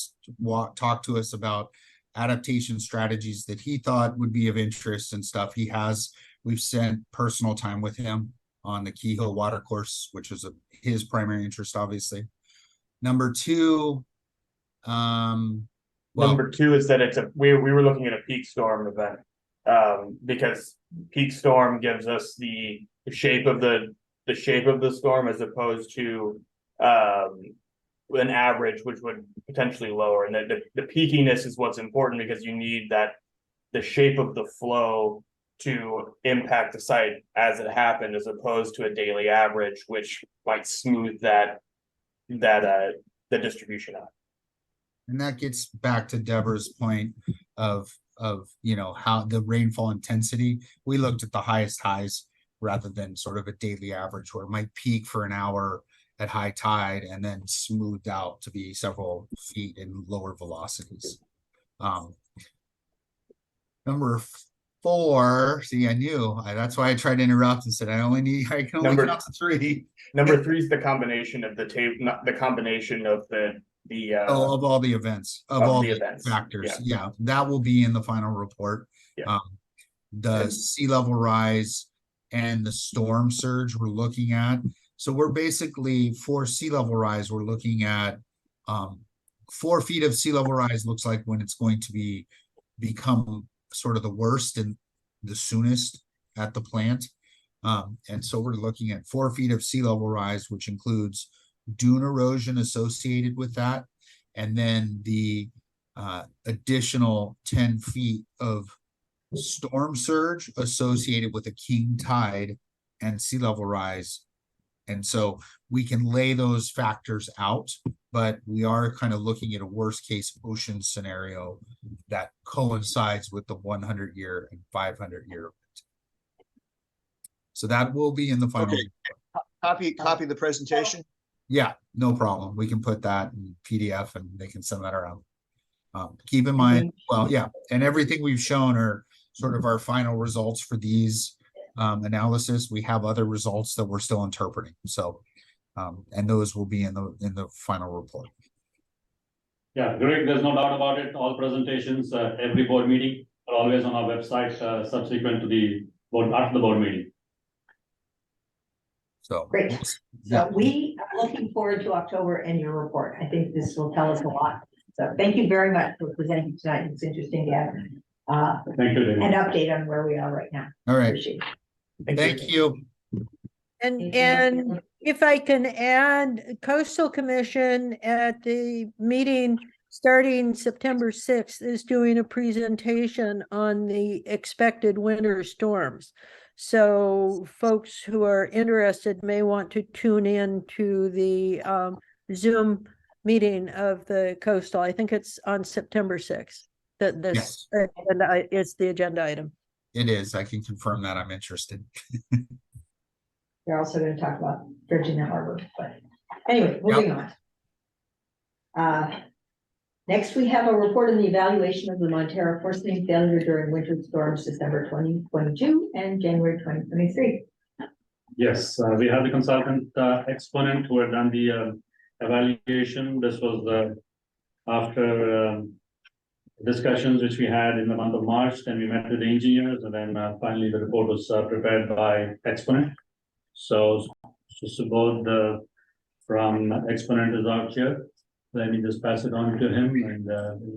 talked to us about adaptation strategies that he thought would be of interest and stuff. We've spent personal time with him on the Kehoe water course, which was his primary interest, obviously. Number 2, Number 2 is that we were looking at a peak storm event. Because peak storm gives us the shape of the storm, as opposed to an average, which would potentially lower. And the peakiness is what's important, because you need the shape of the flow to impact the site as it happened, as opposed to a daily average, which might smooth the distribution out. And that gets back to Deborah's point of how the rainfall intensity. We looked at the highest highs rather than sort of a daily average, where it might peak for an hour at high tide and then smoothed out to be several feet in lower velocities. Number 4, see, I knew that's why I tried to interrupt and said I can only count to 3. Number 3 is the combination of the tape, not the combination of of all the events, of all the events. factors. Yeah, that will be in the final report. Yeah. The sea level rise and the storm surge we're looking at. So we're basically, for sea level rise, we're looking at 4 feet of sea level rise looks like when it's going to become sort of the worst and the soonest at the plant. And so we're looking at 4 feet of sea level rise, which includes dune erosion associated with that, and then the additional 10 feet of storm surge associated with a king tide and sea level rise. And so we can lay those factors out, but we are kind of looking at a worst case ocean scenario that coincides with the 100-year and 500-year. So that will be in the final. Okay. Copy the presentation. Yeah, no problem. We can put that in PDF and they can send that around. Keep in mind, well, yeah, and everything we've shown are sort of our final results for these analysis. We have other results that we're still interpreting. So, and those will be in the final report. Yeah, Greg, there's no doubt about it. All presentations, every board meeting are always on our website, subsequent to the board, after the board meeting. So great. So we are looking forward to October and your report. I think this will tell us a lot. So thank you very much for presenting tonight. It's interesting to have thank you, David. an update on where we are right now. All right. Appreciate it. Thank you. And if I can add, Coastal Commission at the meeting starting September 6th is doing a presentation on the expected winter storms. So folks who are interested may want to tune in to the Zoom meeting of the Coastal. I think it's on September 6th. That this is the agenda item. It is. I can confirm that. I'm interested. We're also going to talk about Virginia Harbor, but anyway, moving on. Next, we have a report on the evaluation of the Montero force main failure during winter storms, December 2022 and January 2023. Yes, we have the consultant exponent who had done the evaluation. This was after discussions which we had in the month of March. Then we met with the engineers, and then finally the report was prepared by exponent. So Subodh from exponent is out here. Let me just pass it on to him and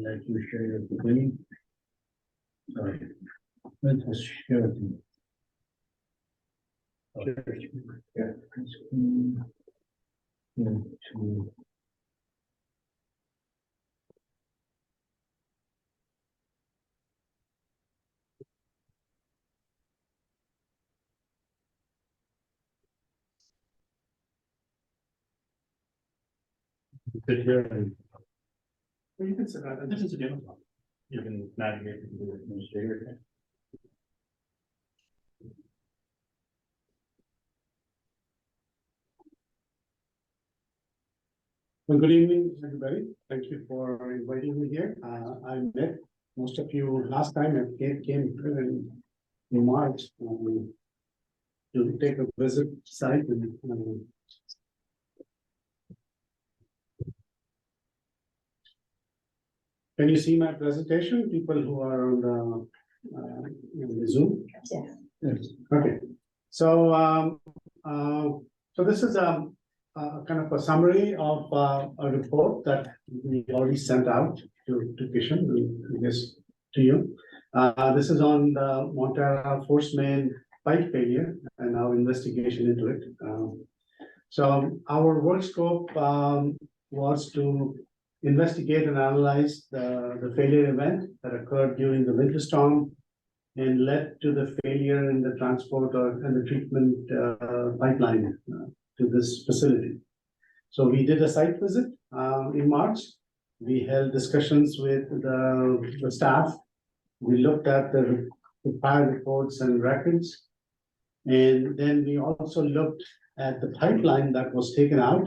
let you share your opinion. Sorry. Let us share it. Yeah. Sit here and you can sit down. This is a demo. You can navigate to the administrator. Well, good evening, everybody. Thank you for inviting me here. I met most of you last time. I came in March to take a visit site and can you see my presentation? People who are on the Zoom. Yes. Yes. Okay. So so this is kind of a summary of a report that we already sent out to Kishan, I guess, to you. This is on the Montero force main pipe failure and our investigation into it. So our work scope was to investigate and analyze the failure event that occurred during the winter storm and led to the failure in the transport and the treatment pipeline to this facility. So we did a site visit in March. We held discussions with the staff. We looked at the prior reports and records. And then we also looked at the pipeline that was taken out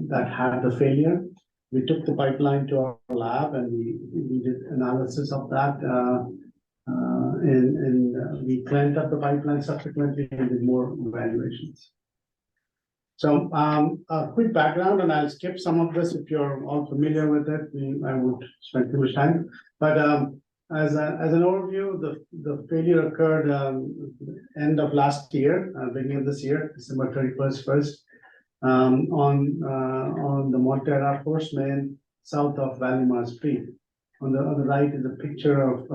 that had the failure. We took the pipeline to our lab and we did analysis of that. And we cleaned up the pipeline subsequently and did more evaluations. So a quick background, and I'll skip some of this if you're all familiar with it. I won't spend too much time. But as an overview, the failure occurred end of last year, beginning of this year, December 31st, on the Montero force main south of Valimar Street. On the right is a picture of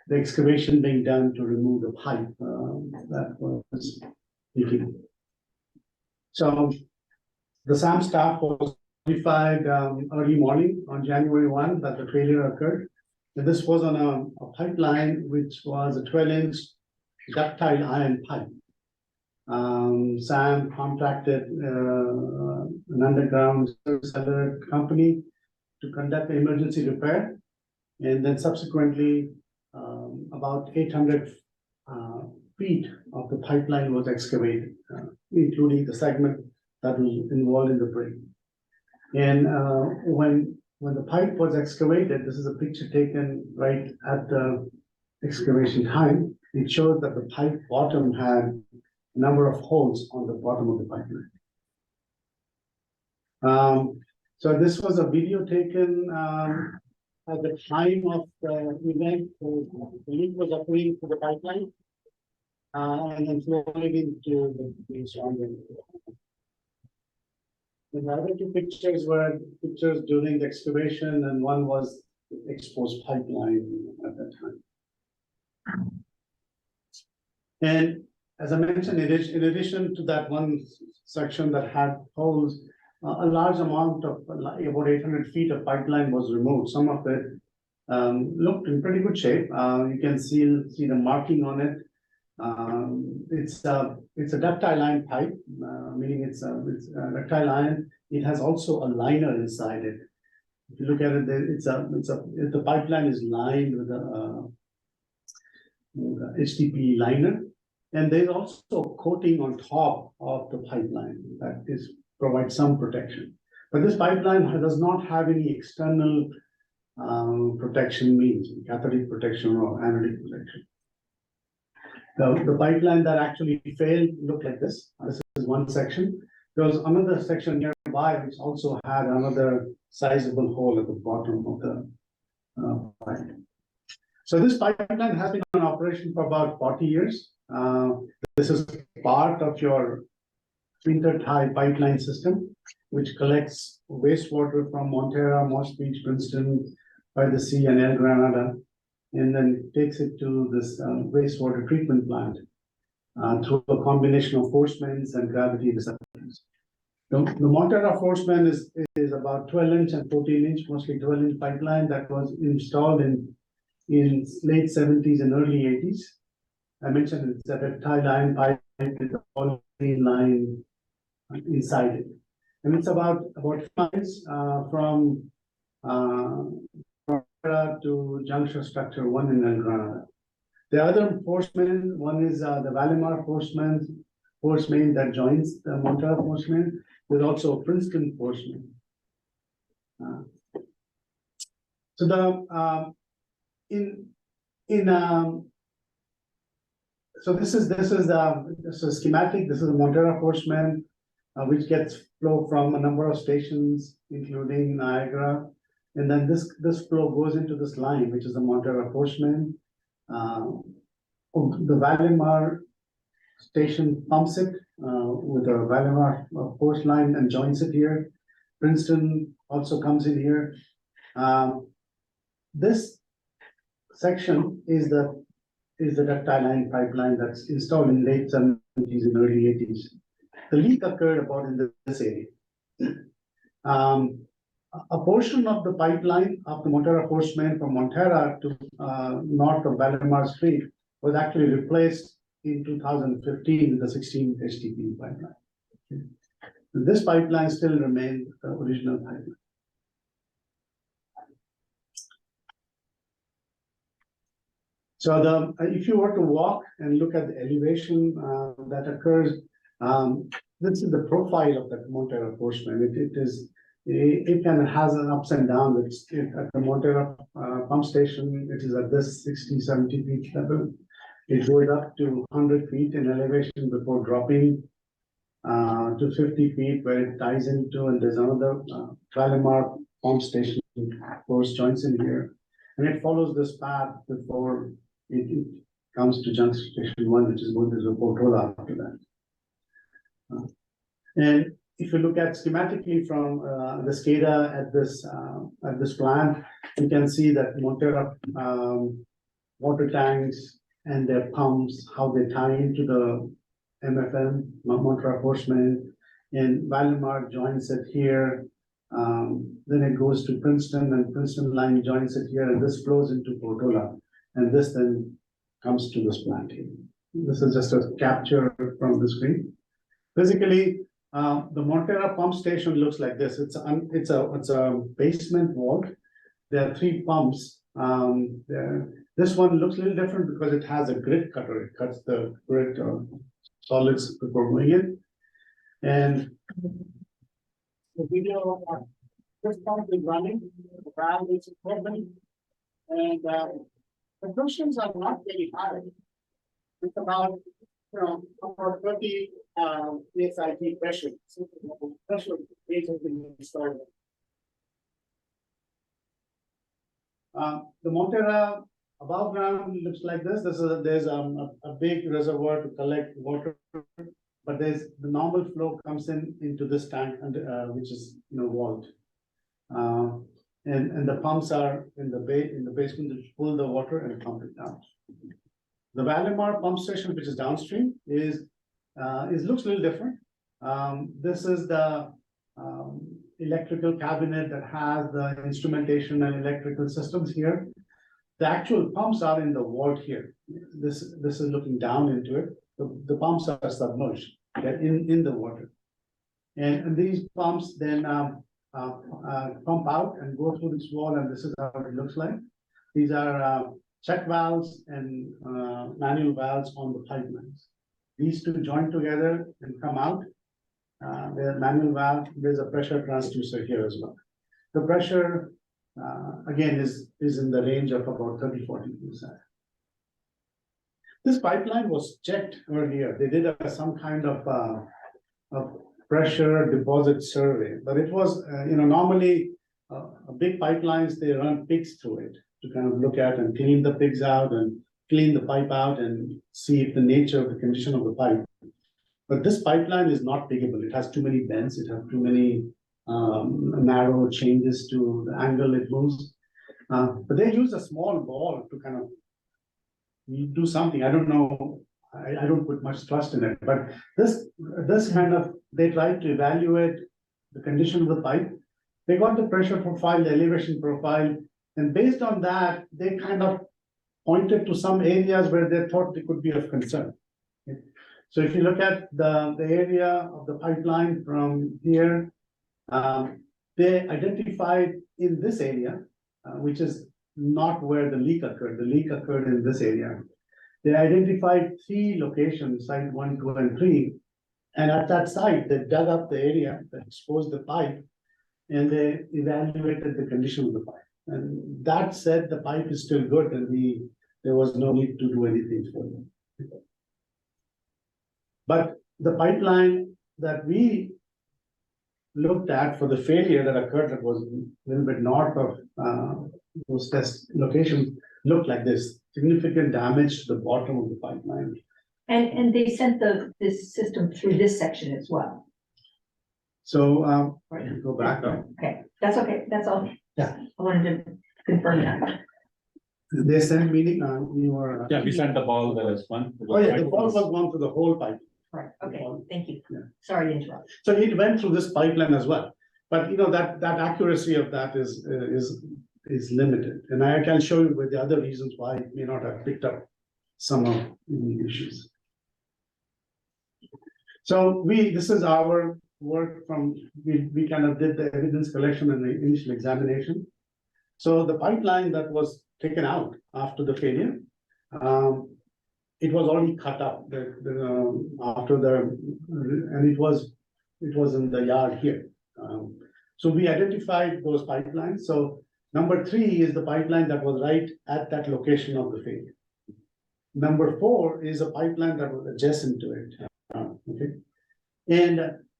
the excavation being done to remove the pipe that was leaking. So the SAM staff was notified early morning on January 1 that the failure occurred. And this was on a pipeline which was a 12-inch ductile iron pipe. SAM contracted an underground seller company to conduct the emergency repair. And then subsequently, about 800 feet of the pipeline was excavated, including the segment that was involved in the break. And when the pipe was excavated, this is a picture taken right at the excavation time. It shows that the pipe bottom had a number of holes on the bottom of the pipeline. So this was a video taken at the time of the event. The leak was occurring to the pipeline and then flowing into the surrounding. The other two pictures were pictures during the excavation, and one was the exposed pipeline at that time. And as I mentioned, in addition to that one section that had holes, a large amount of about 800 feet of pipeline was removed. Some of it looked in pretty good shape. You can see the marking on it. It's a ductile iron pipe, meaning it's a ductile iron. It has also a liner inside it. If you look at it, the pipeline is lined with a HDPE liner, and there's also a coating on top of the pipeline that provides some protection. But this pipeline does not have any external protection means, cathodic protection or anodic protection. The pipeline that actually failed looked like this. This is one section. There was another section nearby which also had another sizable hole at the bottom of the pipe. So this pipeline has been in operation for about 40 years. This is part of your winter-tie pipeline system, which collects wastewater from Montera, Moss Beach, Princeton, by the sea and El Granada, and then takes it to this wastewater treatment plant through a combination of force mains and gravity receptors. The Montera force main is about 12-inch and 14-inch, mostly 12-inch pipeline that was installed in late 70s and early 80s. I mentioned it's a tie line pipe with a polyethylene line inside it. And it's about 5 miles from to junction structure 1 in El Granada. The other force main, one is the Valimar force main that joins the Montera force main. There's also a Princeton force main. So the so this is a schematic. This is a Montera force main, which gets flow from a number of stations, including Niagara. And then this flow goes into this line, which is the Montera force main. The Valimar station pumps it with a Valimar force line and joins it here. Princeton also comes in here. This section is the ductile line pipeline that's installed in late 70s and early 80s. The leak occurred about in this area. A portion of the pipeline of the Montera force main from Montera to north of Valimar Street was actually replaced in 2015 with the 16 HTP pipeline. Okay. This pipeline still remains the original pipeline. So if you were to walk and look at the elevation that occurs, this is the profile of the Montera force main. It kind of has an ups and downs. At the Montera pump station, it is at this 60, 70 feet level. It goes up to 100 feet in elevation before dropping to 50 feet where it ties into, and there's another Valimar pump station, force joints in here. And it follows this path before it comes to junction station 1, which is going to Portola after that. And if you look at schematically from the SCADA at this plant, you can see that Montera water tanks and their pumps, how they tie into the MFM, Montera force main, and Valimar joins it here. Then it goes to Princeton, and Princeton line joins it here, and this flows into Portola, and this then comes to this plant here. This is just a capture from the screen. Physically, the Montera pump station looks like this. It's a basement vault. There are 3 pumps. This one looks a little different because it has a grit cutter. It cuts the grit or solids before going in. And the video of this pump is running. The valve is open, and the pressures are not very high. It's about about 30 PSIG pressure. So the pressure is installed. The Montera above ground looks like this. There's a big reservoir to collect water, but there's the normal flow comes into this tank, and which is vault. And the pumps are in the basement to pull the water and pump it down. The Valimar pump station, which is downstream, looks a little different. This is the electrical cabinet that has the instrumentation and electrical systems here. The actual pumps are in the vault here. This is looking down into it. The pumps are submerged. They're in the water, and these pumps then pump out and go through this wall, and this is how it looks like. These are check valves and manual valves on the pipelines. These two join together and come out, the manual valve, there's a pressure transducer here as well. The pressure, again, is in the range of about 30-40%. This pipeline was checked earlier. They did some kind of pressure deposit survey, but it was, normally big pipelines, they run pigs through it to kind of look at and clean the pigs out and clean the pipe out and see if the nature of the condition of the pipe. But this pipeline is not piggable. It has too many bends. It has too many narrow changes to the angle it moves. But they use a small ball to kind of do something. I don't know. I don't put much trust in it. But this kind of, they tried to evaluate the condition of the pipe. They got the pressure profile, the elevation profile, and based on that, they kind of pointed to some areas where they thought they could be of concern. Okay. So if you look at the area of the pipeline from here, they identified in this area, which is not where the leak occurred. The leak occurred in this area. They identified 3 locations, site 1, 2, and 3. And at that site, they dug up the area that exposed the pipe, and they evaluated the condition of the pipe. And that said, the pipe is still good, and there was no need to do anything for them. But the pipeline that we looked at for the failure that occurred, that was a little bit north of those test locations, looked like this: significant damage to the bottom of the pipeline. And they sent this system through this section as well. So, Right. go back up. Okay, that's okay, that's all. Yeah. I wanted to confirm that. They sent meaning, you were. Yeah, we sent the ball, there was one. Oh, yeah, the ball was gone through the whole pipe. Right, okay, thank you. Yeah. Sorry to interrupt. So it went through this pipeline as well. But that accuracy of that is limited. And I can show you with the other reasons why it may not have picked up some of the issues. So this is our work from, we kind of did the evidence collection and the initial examination. So the pipeline that was taken out after the failure, it was already cut up and it was in the yard here. So we identified those pipelines. So number 3 is the pipeline that was right at that location of the failure. Number 4 is a pipeline that was adjacent to it. Okay, and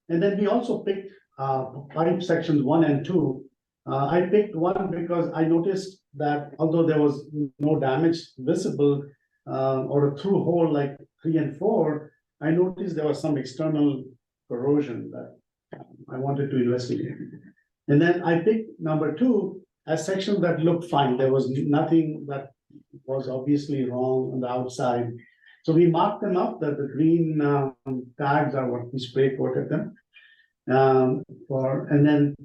then we also picked pipe sections 1 and 2. I picked 1 because I noticed that although there was no damage visible or a through hole like 3 and 4, I noticed there was some external corrosion that I wanted to investigate. And then I picked number 2 as section that looked fine. There was nothing that was obviously wrong on the outside. So we marked them up, that the green tags are what we spray coated them and then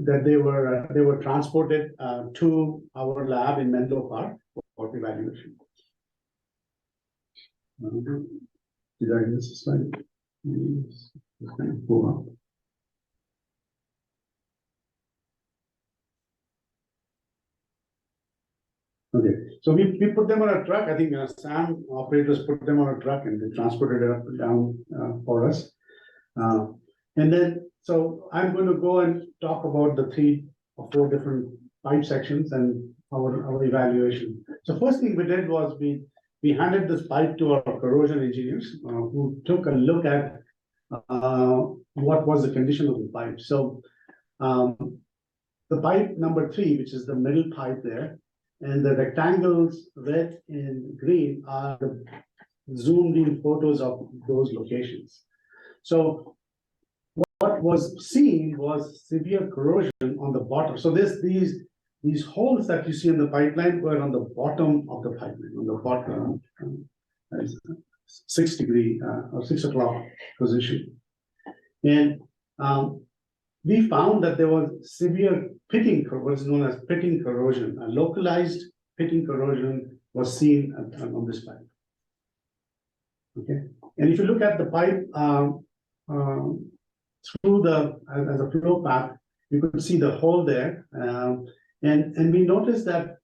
that they were transported to our lab in Menlo Park for evaluation. Did I miss a slide? Yes. Go up. Okay, so we put them on a truck. I think SAM operators put them on a truck and they transported it up and down for us. And then, so I'm going to go and talk about the 3 or 4 different pipe sections and our evaluation. So first thing we did was we handed this pipe to our corrosion engineers who took a look at what was the condition of the pipe. So the pipe number 3, which is the middle pipe there, and the rectangles red and green are the zoomed in photos of those locations. So what was seen was severe corrosion on the bottom. So these holes that you see in the pipeline were on the bottom of the pipeline, on the bottom 6 degree or 6 o'clock position. And we found that there was severe pitting, what is known as pitting corrosion. A localized pitting corrosion was seen on this pipe. Okay, and if you look at the pipe through as a flow path, you could see the hole there, and we noticed that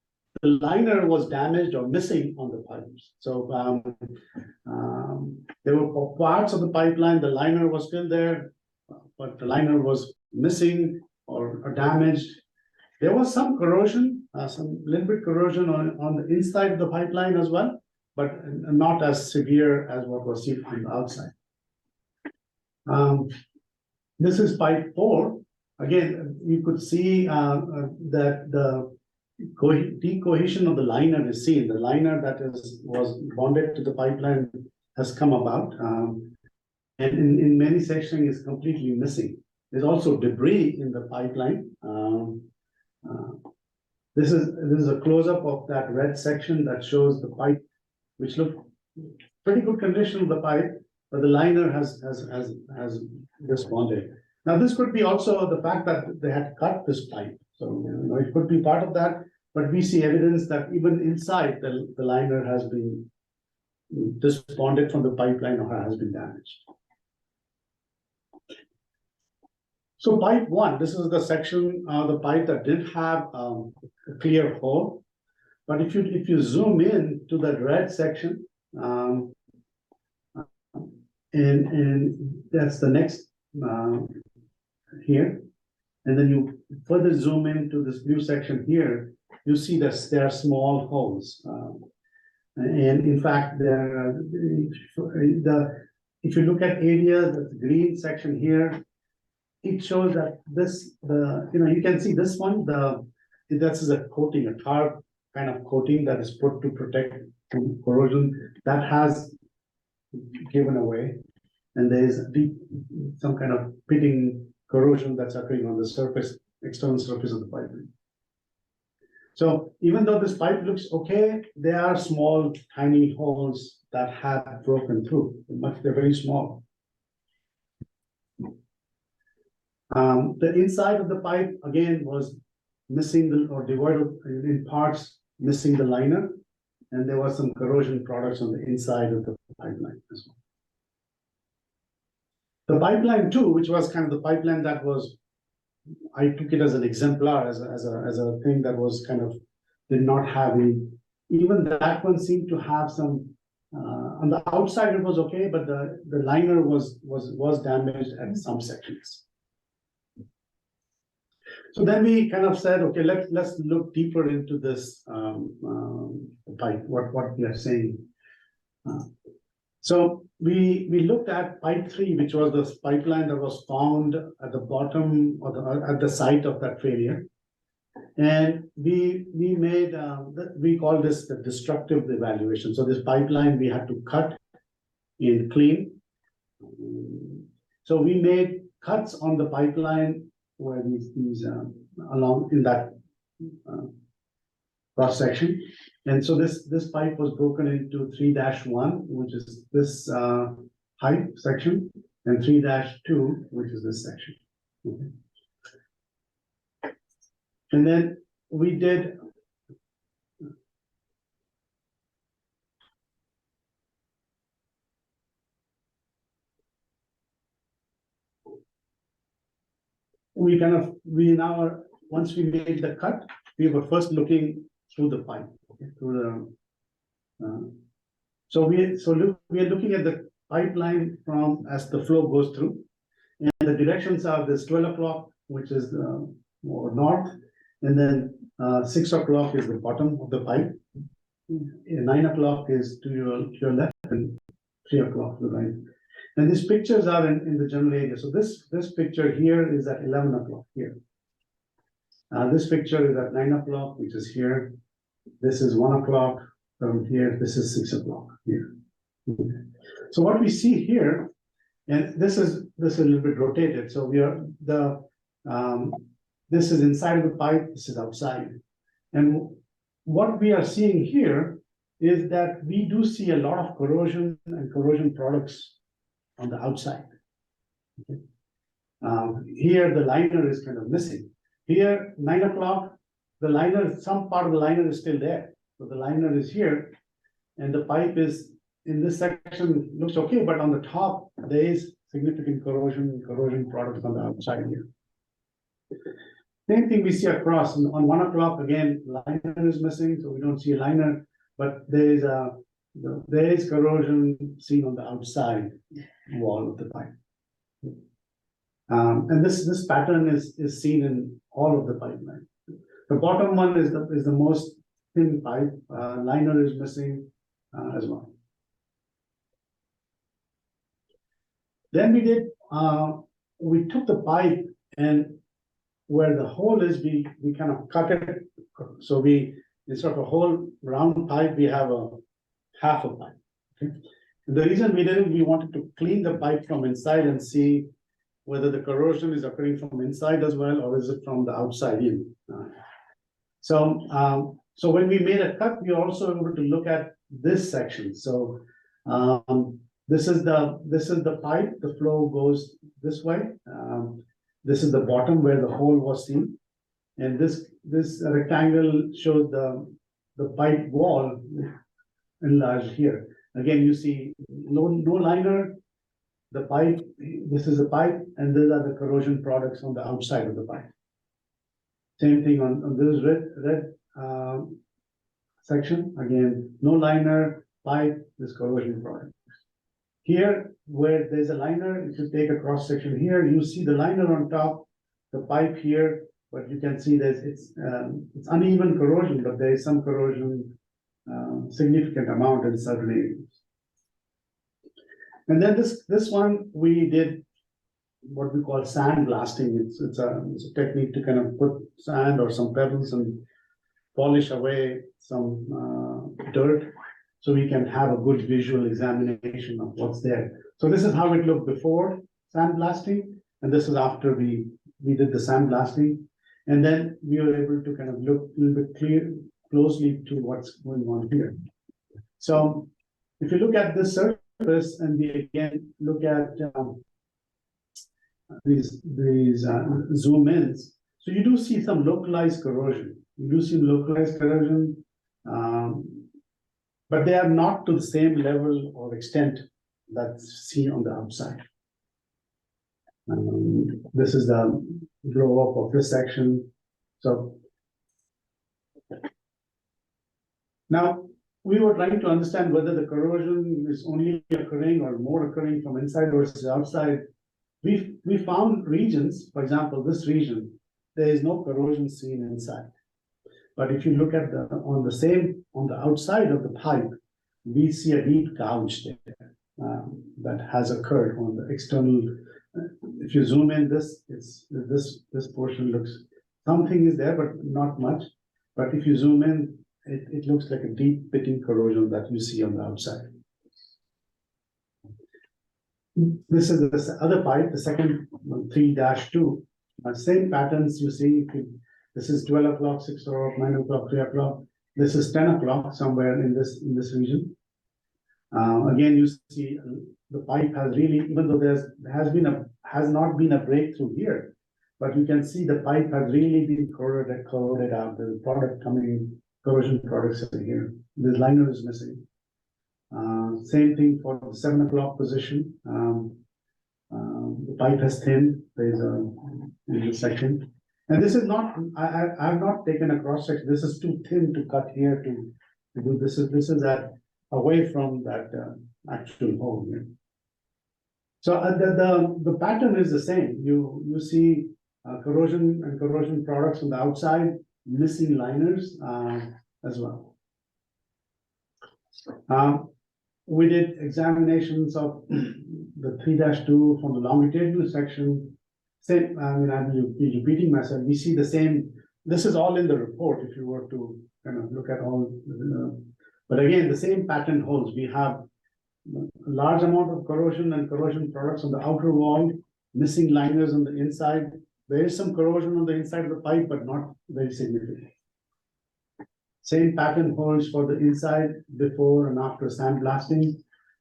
liner was damaged or missing on the pipes. So, there were parts of the pipeline, the liner was still there, but the liner was missing or damaged. There was some corrosion, some little bit corrosion on the inside of the pipeline as well, but not as severe as what was seen on the outside. This is pipe 4. Again, you could see that the decohesion of the liner is seen. The liner that was bonded to the pipeline has come about, and in many sections is completely missing. There's also debris in the pipeline. This is a close-up of that red section that shows the pipe, which look pretty good condition of the pipe, but the liner has responded. Now, this could be also the fact that they had cut this pipe. So, it could be part of that, but we see evidence that even inside the liner has been desponded from the pipeline or has been damaged. So pipe 1, this is the section, the pipe that didn't have a clear hole. But if you zoom in to the red section, and that's the next here, and then you further zoom into this blue section here, you see that there are small holes. And in fact, if you look at area, the green section here, it shows that you can see this one, this is a coating, a tar kind of coating that is put to protect from corrosion that has given away. And there is some kind of pitting corrosion that's occurring on the surface, external surface of the pipe. So even though this pipe looks okay, there are small, tiny holes that have broken through. They're very small. The inside of the pipe again was missing or divided in parts, missing the liner, and there was some corrosion products on the inside of the pipeline as well. The pipeline 2, which was kind of the pipeline that was, I took it as an exemplar, as a thing that was kind of did not have any. Even that one seemed to have some. On the outside it was okay, but the liner was damaged at some sections. So then we kind of said, okay, let's look deeper into this pipe, what we are saying. So we looked at pipe 3, which was the pipeline that was found at the bottom or at the site of that failure. And we made, we call this the destructive evaluation. So this pipeline we had to cut and clean. So we made cuts on the pipeline where these along in that cross section. And so this pipe was broken into 3-1, which is this height section, and 3-2, which is this section. Okay. And then we did once we made the cut, we were first looking through the pipe, okay, through the so we are looking at the pipeline from as the flow goes through, and the directions are this 12 o'clock, which is more north, and then 6 o'clock is the bottom of the pipe, 9 o'clock is to your left, and 3 o'clock to the right. And these pictures are in the general area. So this picture here is at 11 o'clock here. This picture is at 9 o'clock, which is here. This is 1 o'clock from here. This is 6 o'clock here. Okay. So what we see here, and this is a little bit rotated. So we are this is inside of the pipe. This is outside. And what we are seeing here is that we do see a lot of corrosion and corrosion products on the outside. Okay. Here the liner is kind of missing. Here, 9 o'clock, the liner, some part of the liner is still there. So the liner is here, and the pipe is in this section, looks okay, but on the top, there is significant corrosion products on the outside here. Same thing we see across, on 1 o'clock, again, liner is missing, so we don't see a liner, but there is corrosion seen on the outside wall of the pipe. And this pattern is seen in all of the pipeline. The bottom one is the most thin pipe, liner is missing, as well. Then we took the pipe and where the hole is, we kind of cut it. So instead of a whole round pipe, we have a half a pipe. Okay? The reason we wanted to clean the pipe from inside and see whether the corrosion is occurring from inside as well, or is it from the outside in. So when we made a cut, we also able to look at this section. So this is the pipe, the flow goes this way. This is the bottom where the hole was seen. And this rectangle shows the pipe wall enlarged here. Again, you see no liner, the pipe, this is the pipe, and these are the corrosion products on the outside of the pipe. Same thing on this red section, again, no liner, pipe, this corrosion product. Here, where there's a liner, if you take a cross section here, you see the liner on top, the pipe here, but you can see that it's uneven corrosion, but there is some corrosion, significant amount in certain areas. And then this one, we did what we call sand blasting. It's a technique to kind of put sand or some pebbles and polish away some dirt, so we can have a good visual examination of what's there. So this is how it looked before sandblasting, and this is after we did the sandblasting. And then we were able to kind of look a little bit closely to what's going on here. So if you look at this surface and we again look at these zoom ins, so you do see some localized corrosion. You do see localized corrosion, but they are not to the same level or extent that's seen on the outside. This is the blow up of this section. So now we were trying to understand whether the corrosion is only occurring or more occurring from inside versus outside. We found regions, for example, this region, there is no corrosion seen inside. But if you look at on the outside of the pipe, we see a deep gouge there that has occurred on the external. If you zoom in, this portion looks, something is there, but not much. But if you zoom in, it looks like a deep pitting corrosion that you see on the outside. This is the other pipe, the second 3-2. Same patterns you see. This is 12 o'clock, 6 o'clock, 9 o'clock, 3 o'clock. This is 10 o'clock somewhere in this region. Again, you see the pipe has really, even though has not been a breakthrough here, but you can see the pipe has really been corroded out. The product corrosion products are here. This liner is missing. Same thing for the 7 o'clock position. The pipe has thinned. There's a section. And this is not, I have not taken a cross section. This is too thin to cut here to do this. This is away from that actual hole here. So the pattern is the same. You see corrosion and corrosion products on the outside, missing liners as well. We did examinations of the 3-2 from the longitudinal section. Same, I mean, I'm repeating myself. We see the same. This is all in the report if you were to kind of look at all. But again, the same pattern holds. We have a large amount of corrosion and corrosion products on the outer wall, missing liners on the inside. There is some corrosion on the inside of the pipe, but not very significant. Same pattern holds for the inside before and after sandblasting.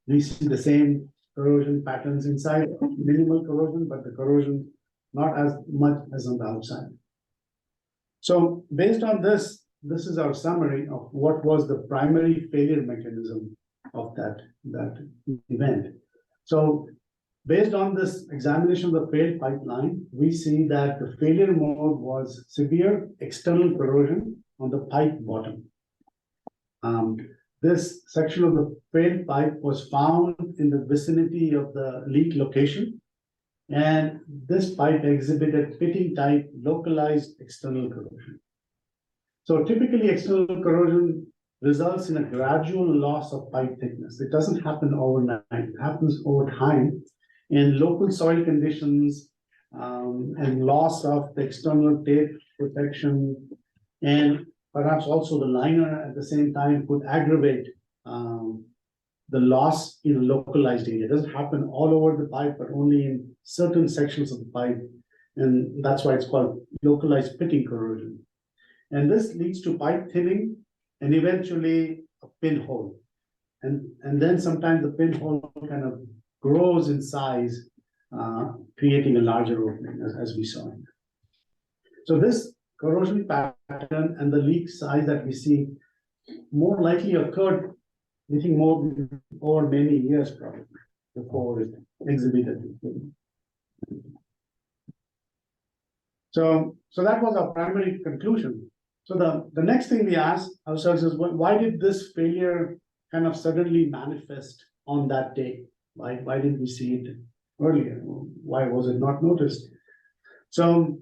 We see the same corrosion patterns inside, minimal corrosion, but the corrosion not as much as on the outside. So based on this is our summary of what was the primary failure mechanism of that event. So Based on this examination of the failed pipeline, we see that the failure mode was severe external corrosion on the pipe bottom. This section of the failed pipe was found in the vicinity of the leak location. And this pipe exhibited pitting type localized external corrosion. So typically external corrosion results in a gradual loss of pipe thickness. It doesn't happen overnight, it happens over time in local soil conditions, and loss of the external tape protection, and perhaps also the liner at the same time could aggravate the loss in a localized area. It doesn't happen all over the pipe, but only in certain sections of the pipe. And that's why it's called localized pitting corrosion. And this leads to pipe thinning and eventually a pinhole. And then sometimes the pinhole kind of grows in size, creating a larger opening as we saw. So this corrosion pattern and the leak size that we see more likely occurred, I think, more over many years probably before it exhibited. So that was our primary conclusion. So the next thing we asked ourselves is, why did this failure kind of suddenly manifest on that day? Why didn't we see it earlier? Why was it not noticed? So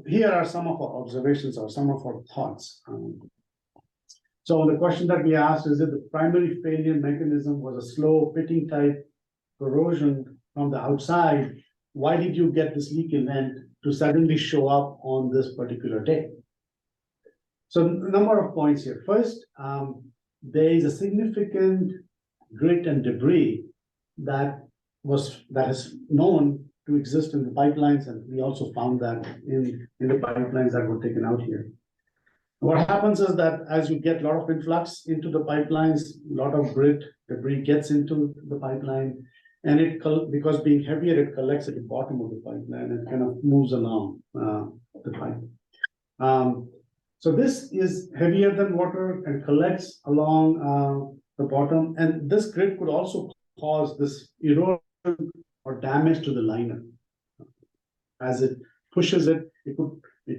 here are some of our observations or some of our thoughts. So the question that we asked is, if the primary failure mechanism was a slow pitting type corrosion from the outside, why did you get this leak event to suddenly show up on this particular day? So a number of points here. First, there is a significant grit and debris that is known to exist in the pipelines, and we also found that in the pipelines that were taken out here. What happens is that as you get a lot of influx into the pipelines, a lot of grit, debris gets into the pipeline, and because being heavier, it collects at the bottom of the pipeline and kind of moves along the pipe. So this is heavier than water and collects along the bottom, and this grit could also cause this erosion or damage to the liner. As it pushes it, it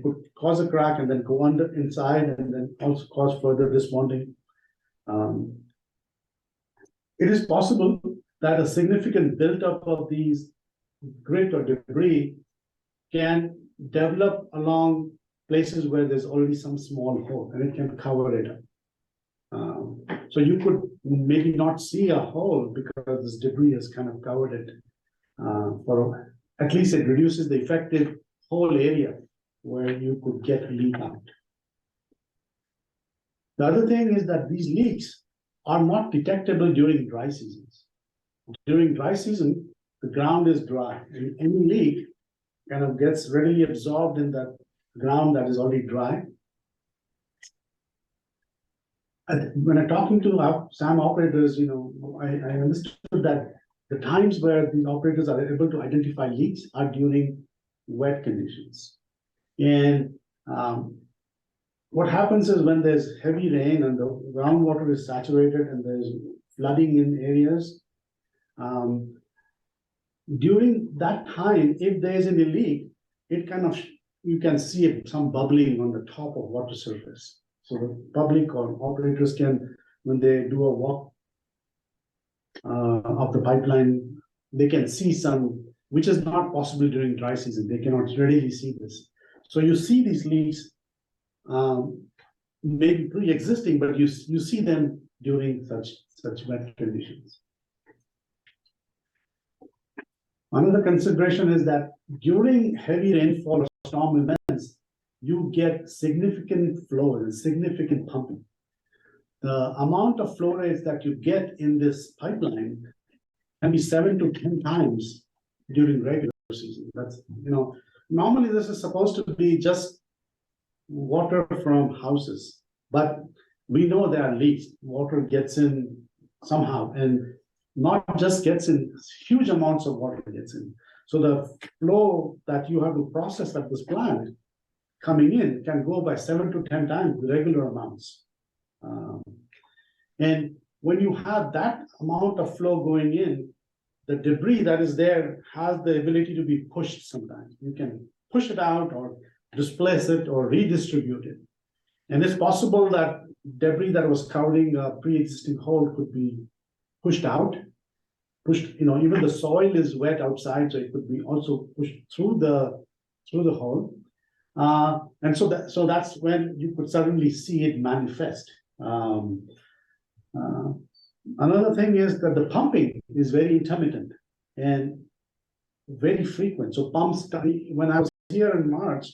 could cause a crack and then go under inside and then also cause further disbonding. It is possible that a significant buildup of these grit or debris can develop along places where there's already some small hole, and it can cover it up. So you could maybe not see a hole because this debris has kind of covered it. At least it reduces the effective hole area where you could get a leak out. The other thing is that these leaks are not detectable during dry seasons. During dry season, the ground is dry, and any leak kind of gets readily absorbed in the ground that is already dry. When I'm talking to SAM operators, I understood that the times where the operators are able to identify leaks are during wet conditions. And what happens is when there's heavy rain and the groundwater is saturated and there's flooding in areas, during that time, if there's any leak, it kind of, you can see some bubbling on the top of water surface. So the public or operators can, when they do a walk of the pipeline, they can see some, which is not possible during dry season. They cannot readily see this. So you see these leaks maybe pre-existing, but you see them during such wet conditions. Another consideration is that during heavy rainfall or storm events, you get significant flow and significant pumping. The amount of flow rates that you get in this pipeline can be 7 to 10 times during regular season. That's, normally this is supposed to be just water from houses, but we know there are leaks. Water gets in somehow, and not just gets in, huge amounts of water gets in. So the flow that you have to process at this plant coming in can go by 7 to 10 times the regular amounts. And when you have that amount of flow going in, the debris that is there has the ability to be pushed sometimes. You can push it out or displace it or redistribute it. And it's possible that debris that was covering a pre-existing hole could be pushed out. Pushed, even the soil is wet outside, so it could be also pushed through the hole. And so that's when you could suddenly see it manifest. Another thing is that the pumping is very intermittent and very frequent. So pumps, when I was here in March,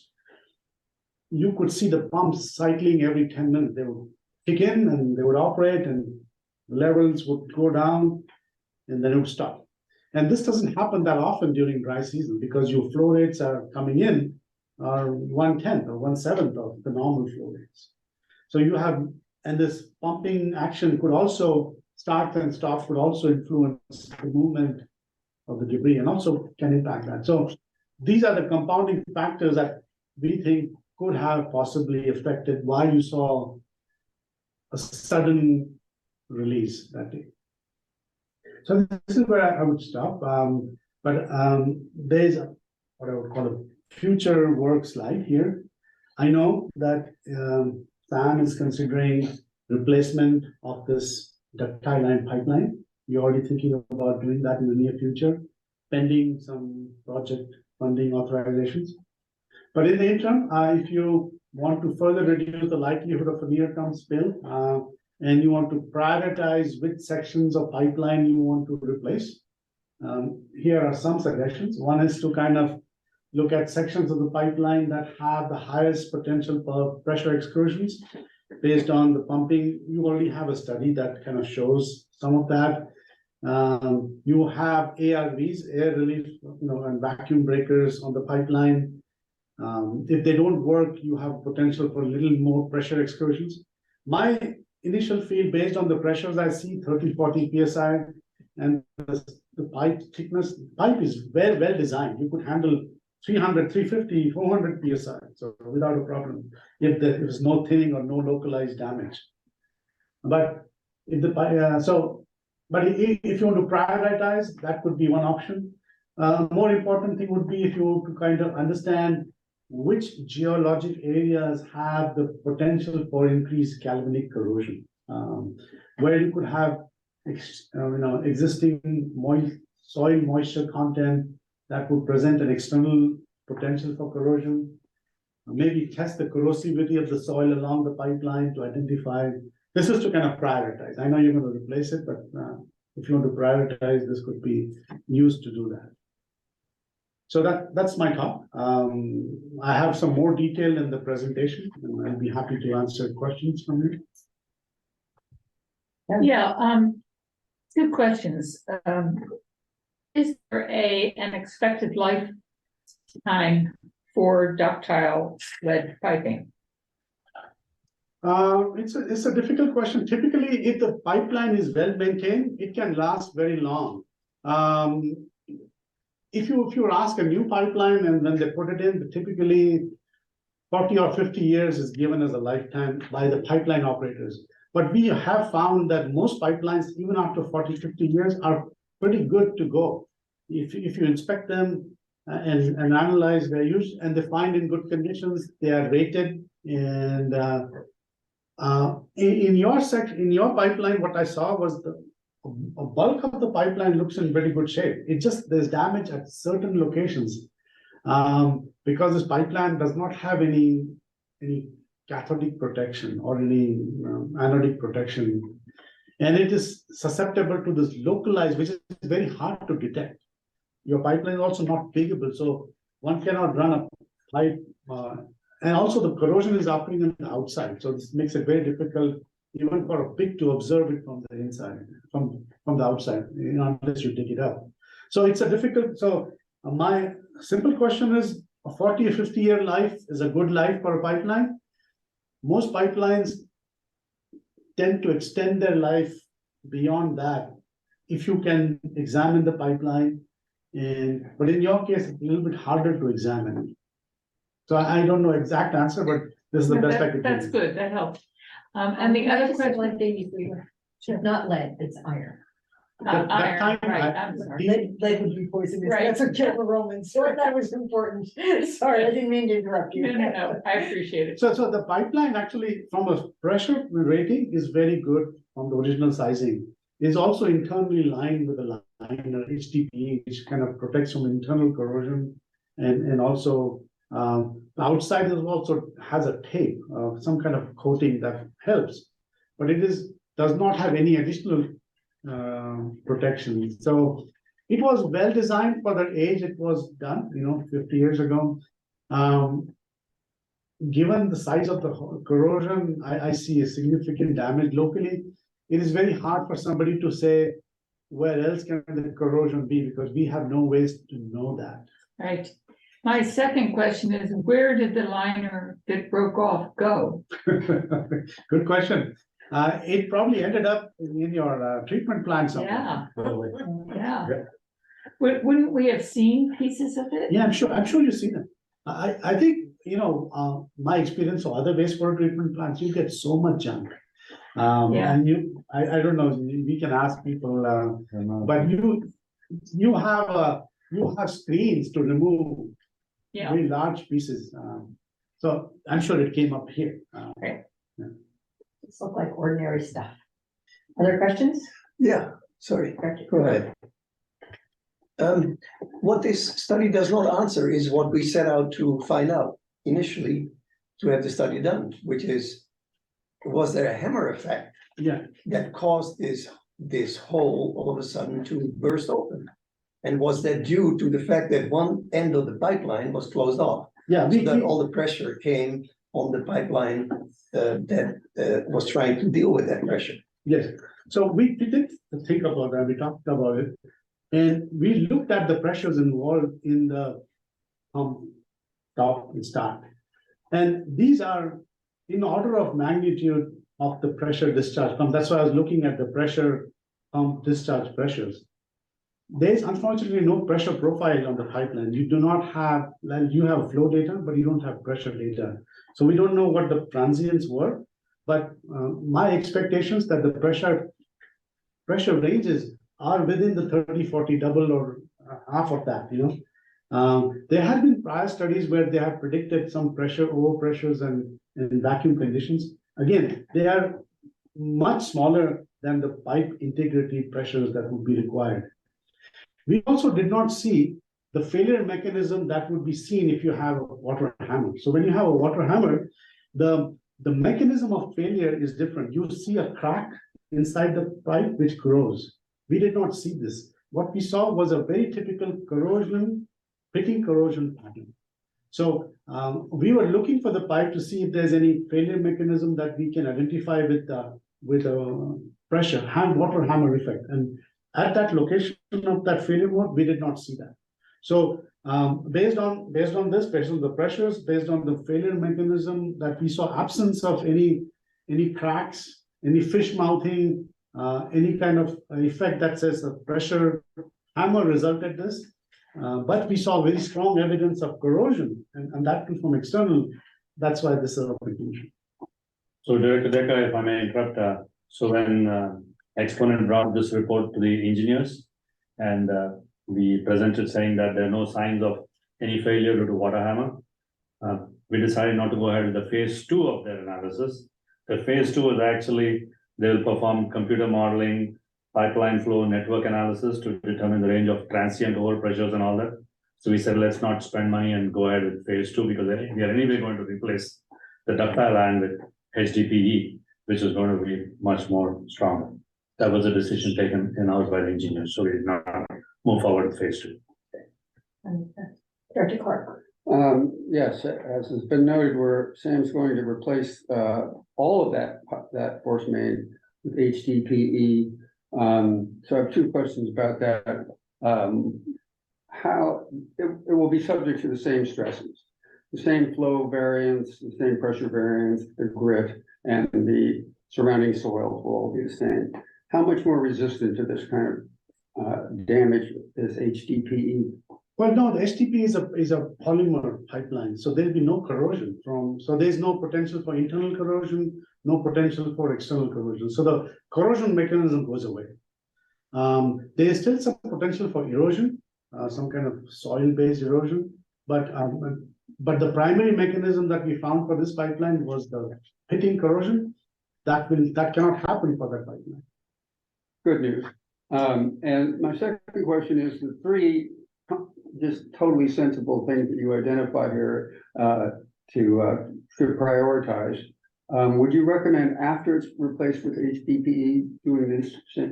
you could see the pumps cycling every 10 minutes. They would kick in and they would operate and levels would go down and then it would stop. And this doesn't happen that often during dry season because your flow rates are coming in are 1/10 or 1/7 of the normal flow rates. So you have, and this pumping action could also start and stop, could also influence the movement of the debris and also can impact that. So these are the compounding factors that we think could have possibly affected why you saw a sudden release that day. So this is where I would stop. But there's what I would call a future work slide here. I know that Sam is considering replacement of this ductile line pipeline. You're already thinking about doing that in the near future, pending some project funding authorizations. But in the interim, if you want to further reduce the likelihood of a near-term spill, and you want to prioritize which sections of pipeline you want to replace, here are some suggestions. One is to kind of look at sections of the pipeline that have the highest potential for pressure excursions based on the pumping. You already have a study that kind of shows some of that. You have ARVs, air relief, and vacuum breakers on the pipeline. If they don't work, you have potential for a little more pressure excursions. My initial feel based on the pressures I see, 30-40 PSI, and the pipe thickness, pipe is well designed. You could handle 300, 350, 400 PSI, so without a problem, if there is no thinning or no localized damage. But if the if you want to prioritize, that could be one option. More important thing would be if you want to kind of understand which geologic areas have the potential for increased galvanic corrosion, where you could have existing soil moisture content that would present an external potential for corrosion. Maybe test the corrosivity of the soil along the pipeline to identify. This is to kind of prioritize. I know you're going to replace it, but if you want to prioritize, this could be used to do that. So that's my talk. I have some more detail in the presentation, and I'll be happy to answer questions from you. Yeah, two questions. Is there an expected lifetime for ductile lead piping? It's a difficult question. Typically, if the pipeline is well maintained, it can last very long. If you ask a new pipeline and when they put it in, typically 40 or 50 years is given as a lifetime by the pipeline operators. But we have found that most pipelines, even after 40, 50 years, are pretty good to go. If you inspect them and analyze their use and they find in good conditions, they are rated. And in your pipeline, what I saw was a bulk of the pipeline looks in very good shape. There's damage at certain locations because this pipeline does not have any cathodic protection or any anodic protection, and it is susceptible to this localized, which is very hard to detect. Your pipeline is also not piggable, so one cannot run a pipe, and also the corrosion is occurring on the outside, so this makes it very difficult even for a pig to observe it from the inside, from the outside, unless you dig it up. So it's a difficult. So my simple question is: a 40 or 50-year life is a good life for a pipeline. Most pipelines tend to extend their life beyond that if you can examine the pipeline. But in your case, it's a little bit harder to examine. So I don't know exact answer, but this is the best I could do. That's good. That helps. And the other question, It's not lead, it's iron. Iron, time, right, I'm sorry. Lead would be poisonous, Right. that's what killed the Romans, so that was important. Sorry, I didn't mean to interrupt you. No, I appreciate it. So the pipeline actually from a pressure rating is very good from the original sizing. Is also internally lined with a liner HDPE, which kind of protects from internal corrosion. And also the outside is also has a tape, some kind of coating that helps. But does not have any additional protection. So it was well designed for the age it was done, 50 years ago. Given the size of the corrosion, I see a significant damage locally. It is very hard for somebody to say where else can the corrosion be, because we have no ways to know that. Right. My second question is, where did the liner that broke off go? Good question. It probably ended up in your treatment plant somewhere. Yeah. Wouldn't we have seen pieces of it? Yeah, I'm sure you've seen it. I think, my experience of other wastewater treatment plants, you get so much junk. Yeah. And I don't know, we can ask people, but you have screens to remove Yeah. very large pieces. So I'm sure it came up here. It's look like ordinary stuff. Other questions? Yeah, sorry, go ahead. What this study does not answer is what we set out to find out initially to have the study done, which is, was there a hammer effect? Yeah. That caused this hole all of a sudden to burst open? And was that due to the fact that one end of the pipeline was closed off? Yeah. So that all the pressure came on the pipeline that was trying to deal with that pressure? Yes, so we did think about that, we talked about it. And we looked at the pressures involved in the top and start. And these are in order of magnitude of the pressure discharge pump. That's why I was looking at the pressure pump discharge pressures. There's unfortunately no pressure profile on the pipeline. You do not have, you have flow data, but you don't have pressure data. So we don't know what the transients were, but my expectations that the pressure ranges are within the 30-40 double or half of that, There have been prior studies where they have predicted some pressure overpressures and vacuum conditions. Again, they are much smaller than the pipe integrity pressures that would be required. We also did not see the failure mechanism that would be seen if you have a water hammer. So when you have a water hammer, the mechanism of failure is different. You see a crack inside the pipe which grows. We did not see this. What we saw was a very typical picking corrosion pattern. So we were looking for the pipe to see if there's any failure mechanism that we can identify with pressure, water hammer effect. And at that location of that failure mode, we did not see that. So based on this, based on the pressures, based on the failure mechanism, that we saw absence of any cracks, any fish mouthing, any kind of effect that says a pressure hammer resulted this. But we saw very strong evidence of corrosion, and that too from external. That's why this is a conclusion. So Director Decker, if I may interrupt, so when Exponent brought this report to the engineers, and we presented saying that there are no signs of any failure due to water hammer, we decided not to go ahead with the phase 2 of their analysis. The phase 2 is actually, they'll perform computer modeling, pipeline flow, network analysis to determine the range of transient overpressures and all that. So we said, let's not spend money and go ahead with phase 2, because we are anyway going to replace the ductile iron with HDPE, which is going to be much more strong. That was a decision taken in-house by the engineers, so we did not move forward with phase 2. Director Clark. Yes, as has been noted, Sam's going to replace all of that force main with HDPE. So I have two questions about that. How it will be subject to the same stresses, the same flow variance, the same pressure variance, the grit, and the surrounding soils will all be the same. How much more resistant to this kind of damage is HDPE? Well, no, the HDPE is a polymer pipeline, so there'll be no corrosion so there's no potential for internal corrosion, no potential for external corrosion. So the corrosion mechanism goes away. There is still some potential for erosion, some kind of soil-based erosion, but the primary mechanism that we found for this pipeline was the pitting corrosion. That cannot happen for that pipeline. Good news. And my second question is the three just totally sensible things that you identified here to prioritize. Would you recommend after it's replaced with HDPE doing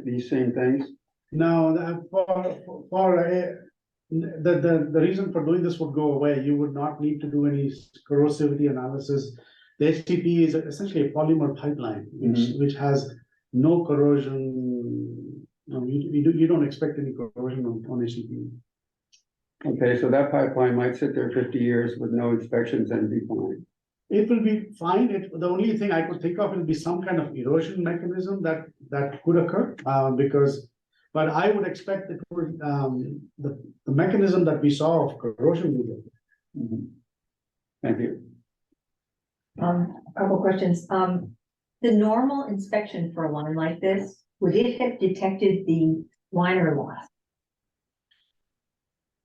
these same things? No, the reason for doing this would go away. You would not need to do any corrosivity analysis. The HDPE is essentially a polymer pipeline, which has no corrosion. No, you don't expect any corrosion on HDPE. Okay, so that pipeline might sit there 50 years with no inspections and be fine. It will be fine. The only thing I could think of will be some kind of erosion mechanism that could occur, but I would expect it would, the mechanism that we saw of corrosion would. Thank you. A couple questions. The normal inspection for a line like this, would it have detected the liner loss?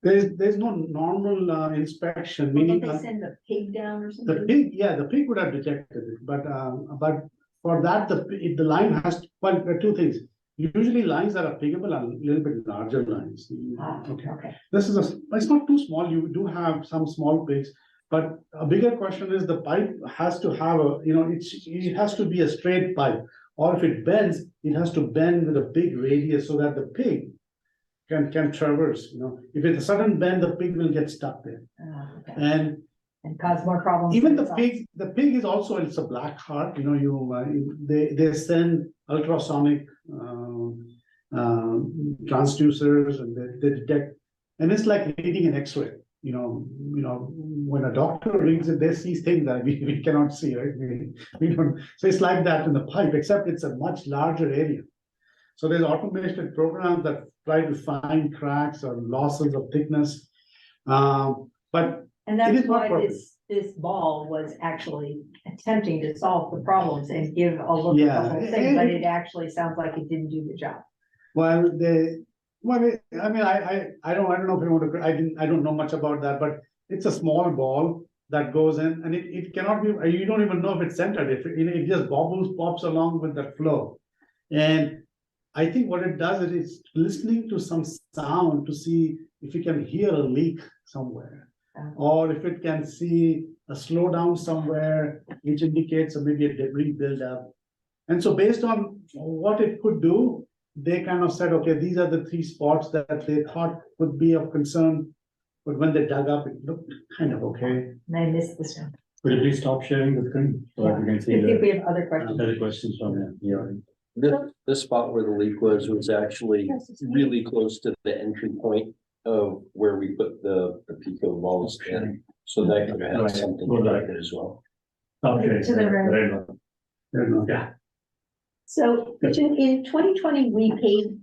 There's no normal inspection, meaning. Did they send the pig down or something? The pig would have detected it, but for that, the line has, well, there are two things. Usually lines that are piggable are a little bit larger lines. Okay. This is it's not too small. You do have some small pigs, but a bigger question is the pipe has to have it has to be a straight pipe, or if it bends, it has to bend with a big radius so that the pig can traverse. If it's a sudden bend, the pig will get stuck there. Okay. And cause more problems. even the pig is also, it's a black heart, they send ultrasonic transducers and they detect, and it's like reading an X-ray. When a doctor reads it, they see things that we cannot see, right? We don't. So it's like that in the pipe, except it's a much larger area. So there's automated programs that try to find cracks or losses of thickness, but. And that's why this ball was actually attempting to solve the problems and give a look at the whole thing, but it actually sounds like it didn't do the job. I don't know if you want to, I don't know much about that, but it's a small ball that goes in and it cannot be, you don't even know if it's centered. It just pops along with the flow. And I think what it does is it's listening to some sound to see if you can hear a leak somewhere. Or if it can see a slowdown somewhere, which indicates maybe a debris buildup. And so based on what it could do, they kind of said, okay, these are the three spots that they thought would be of concern. But when they dug up, it looked kind of okay. And I missed this one. Could you please stop sharing the screen so that we can see If we have other questions. other questions from the audience? This spot where the leak was actually really close to the entry point of where we put the Pico balls in. So that could have had something to do with it as well. Okay. To the right. Yeah. So in 2020, we paid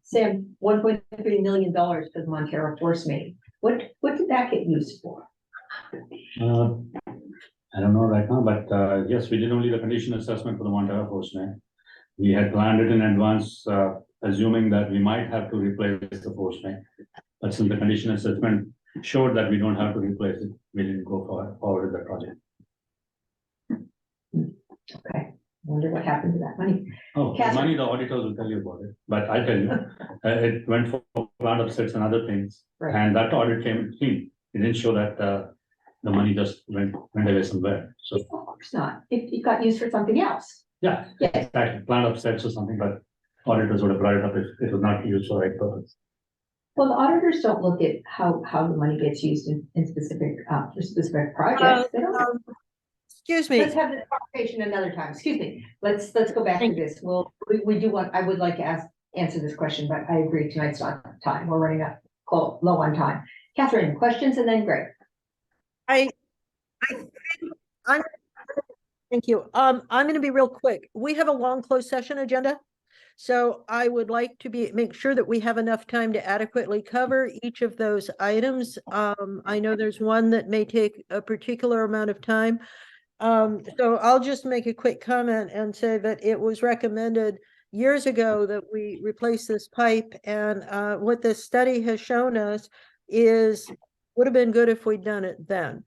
Sam $1.3 million for the Montero Force Main. What did that get used for? I don't know right now, but yes, we did only the condition assessment for the Montero Force Main. We had planned it in advance, assuming that we might have to replace the force main. But since the condition assessment showed that we don't have to replace it, we didn't go forward with the project. Okay, wonder what happened to that money. Oh, the money, the auditors will tell you about it, but I tell you, it went for plant upsets and other things. Right. And that audit came clean. It didn't show that the money just went away somewhere. So Of course not. It got used for something else. yeah, Yes. exactly. Plant upsets or something, but auditors would have brought it up if it was not used for the right purpose. Well, the auditors don't look at how the money gets used in specific for specific projects. They don't. Excuse me. Let's have this conversation another time. Excuse me. Let's go back to this. We do want. I would like to answer this question, but I agree tonight's not time. We're running up low on time. Catherine, questions and then Greg. Thank you. I'm going to be real quick. We have a long closed session agenda. So I would like to make sure that we have enough time to adequately cover each of those items. I know there's one that may take a particular amount of time. So I'll just make a quick comment and say that it was recommended years ago that we replaced this pipe, and what this study has shown us is would have been good if we'd done it then.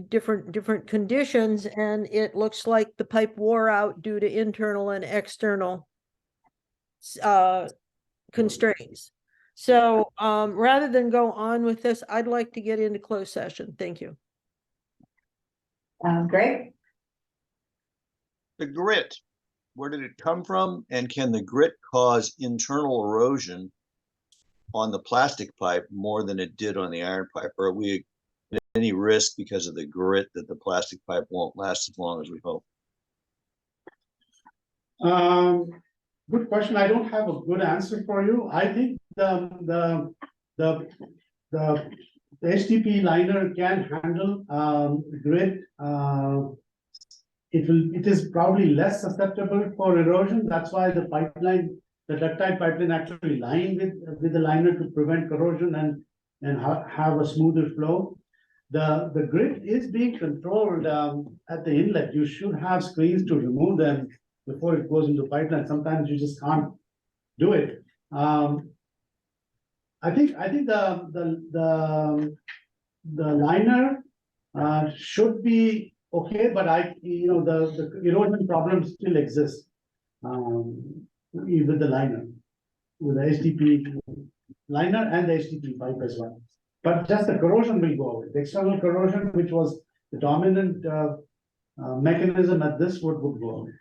Different conditions, and it looks like the pipe wore out due to internal and external constraints. So rather than go on with this, I'd like to get into closed session. Thank you. Greg? The grit, where did it come from? And can the grit cause internal erosion on the plastic pipe more than it did on the iron pipe? Or are we at any risk because of the grit that the plastic pipe won't last as long as we hope? Good question. I don't have a good answer for you. I think the HDP liner can handle grit. It is probably less susceptible for erosion. That's why the pipeline, the ductile pipeline actually lined with the liner to prevent corrosion and have a smoother flow. The grit is being controlled at the inlet. You should have screens to remove them before it goes into pipeline. Sometimes you just can't do it. I think the liner should be okay, but the erosion problem still exists with the liner, with the HDP liner and the HDP pipe as well. But just the corrosion will go away. The external corrosion, which was the dominant mechanism at this would go away.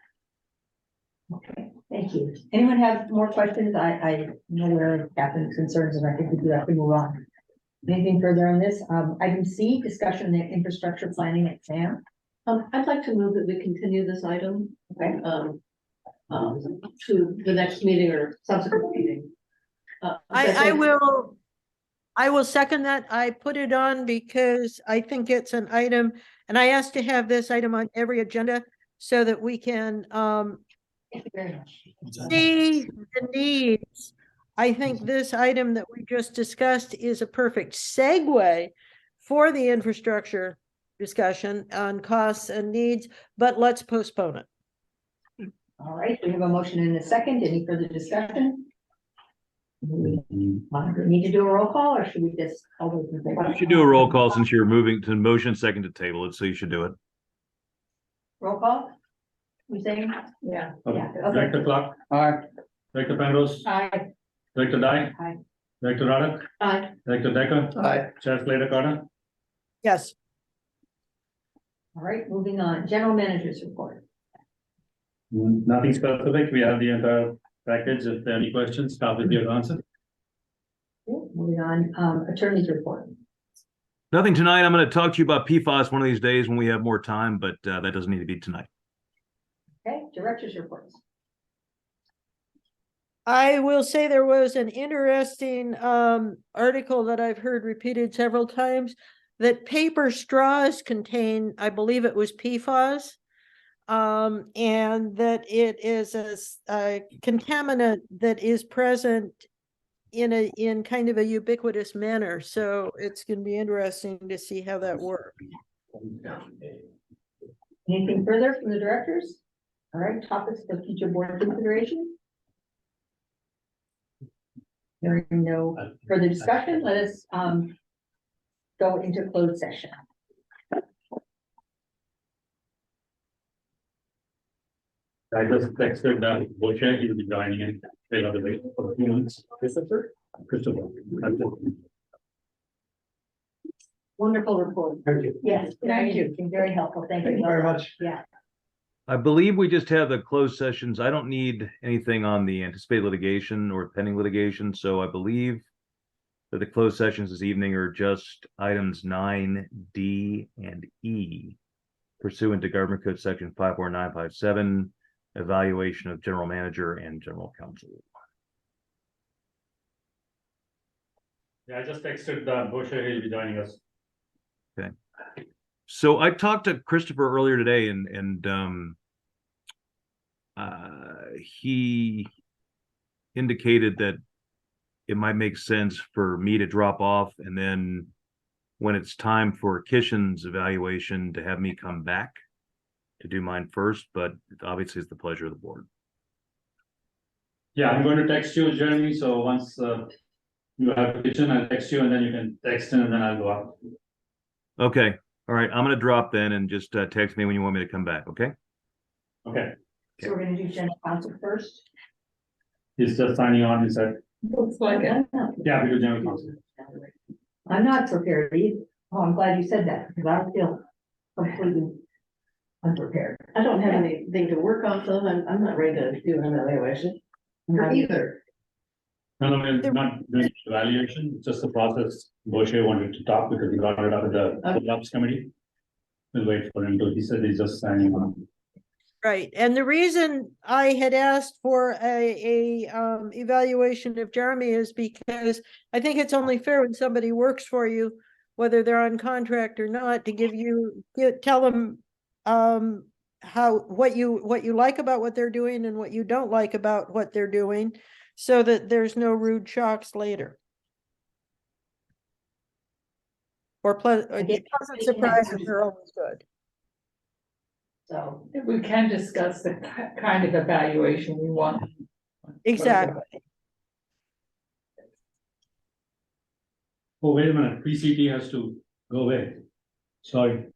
Okay, thank you. Anyone have more questions? I know where Catherine's concerns, and I think we do have to move on. Anything further on this? Item C, discussion of the infrastructure planning at SAM. I'd like to move that we continue this item, Okay. to the next meeting or subsequent meeting. I will second that. I put it on because I think it's an item, and I asked to have this item on every agenda so that we can Thank you very much. see the needs. I think this item that we just discussed is a perfect segue for the infrastructure discussion on costs and needs, but let's postpone it. All right, we have a motion in a second. Any further discussion? Do we need to do a roll call, or should we just? You should do a roll call since you're moving to motion second to table it, so you should do it. Roll call? You saying? Yeah. Yeah, okay. Director Clark, Aye. Director Penrose, Aye. Director Dye. Aye. Director Radek, Aye. Director Decker, Aye. Chair Slater Carter. Yes. All right, moving on. General Manager's report. Nothing specific. We have the entire package. If there are any questions, staff will be able to answer. Okay, moving on, Attorney's report. Nothing tonight. I'm going to talk to you about PFAS one of these days when we have more time, but that doesn't need to be tonight. Okay, Director's reports. I will say there was an interesting article that I've heard repeated several times that paper straws contain, I believe it was PFAS, and that it is a contaminant that is present in kind of a ubiquitous manner. So it's going to be interesting to see how that works. Anything further from the directors? All right, topics for future board consideration. There is no further discussion. Let us go into closed session. I just texted Boshe, he'll be joining in. They'll have to wait for a few minutes. Christopher? Christopher. That's it. Wonderful report. Thank you. Yes, thank you. It's been very helpful. Thank you very much. Yeah. I believe we just have the closed sessions. I don't need anything on the anticipated litigation or pending litigation, so I believe that the closed sessions this evening are just items 9D and E pursuant to Government Code Section 54957, evaluation of general manager and general counsel. Yeah, I just texted Boshe, he'll be joining us. Okay. So I talked to Christopher earlier today, and he indicated that it might make sense for me to drop off, and then when it's time for Kishan's evaluation, to have me come back to do mine first, but obviously it's the pleasure of the board. Yeah, I'm going to text you, Jeremy, so once, you have the kitchen, I'll text you and then you can text in and then I'll go out. Okay, all right, I'm gonna drop then and just text me when you want me to come back, okay? Okay, So we're gonna do general counsel first. he's just signing on, he said, Looks like it. yeah, we do general counsel. I'm not prepared either. Oh, I'm glad you said that, because I feel completely unprepared. I don't have anything to work off of. I'm not ready to do an evaluation. For either. No, we're not doing evaluation, it's just the process. Boshe wanted to talk because he brought it up at the ops committee. We'll wait for him to, he said he's just signing on. Right, and the reason I had asked for a evaluation of Jeremy is because I think it's only fair when somebody works for you, whether they're on contract or not, to tell them what you like about what they're doing and what you don't like about what they're doing, so that there's no rude shocks later. Or pleasant surprises are always good. So, We can discuss the kind of evaluation we want. Exactly. Oh, wait a minute, PCT has to go away. Sorry.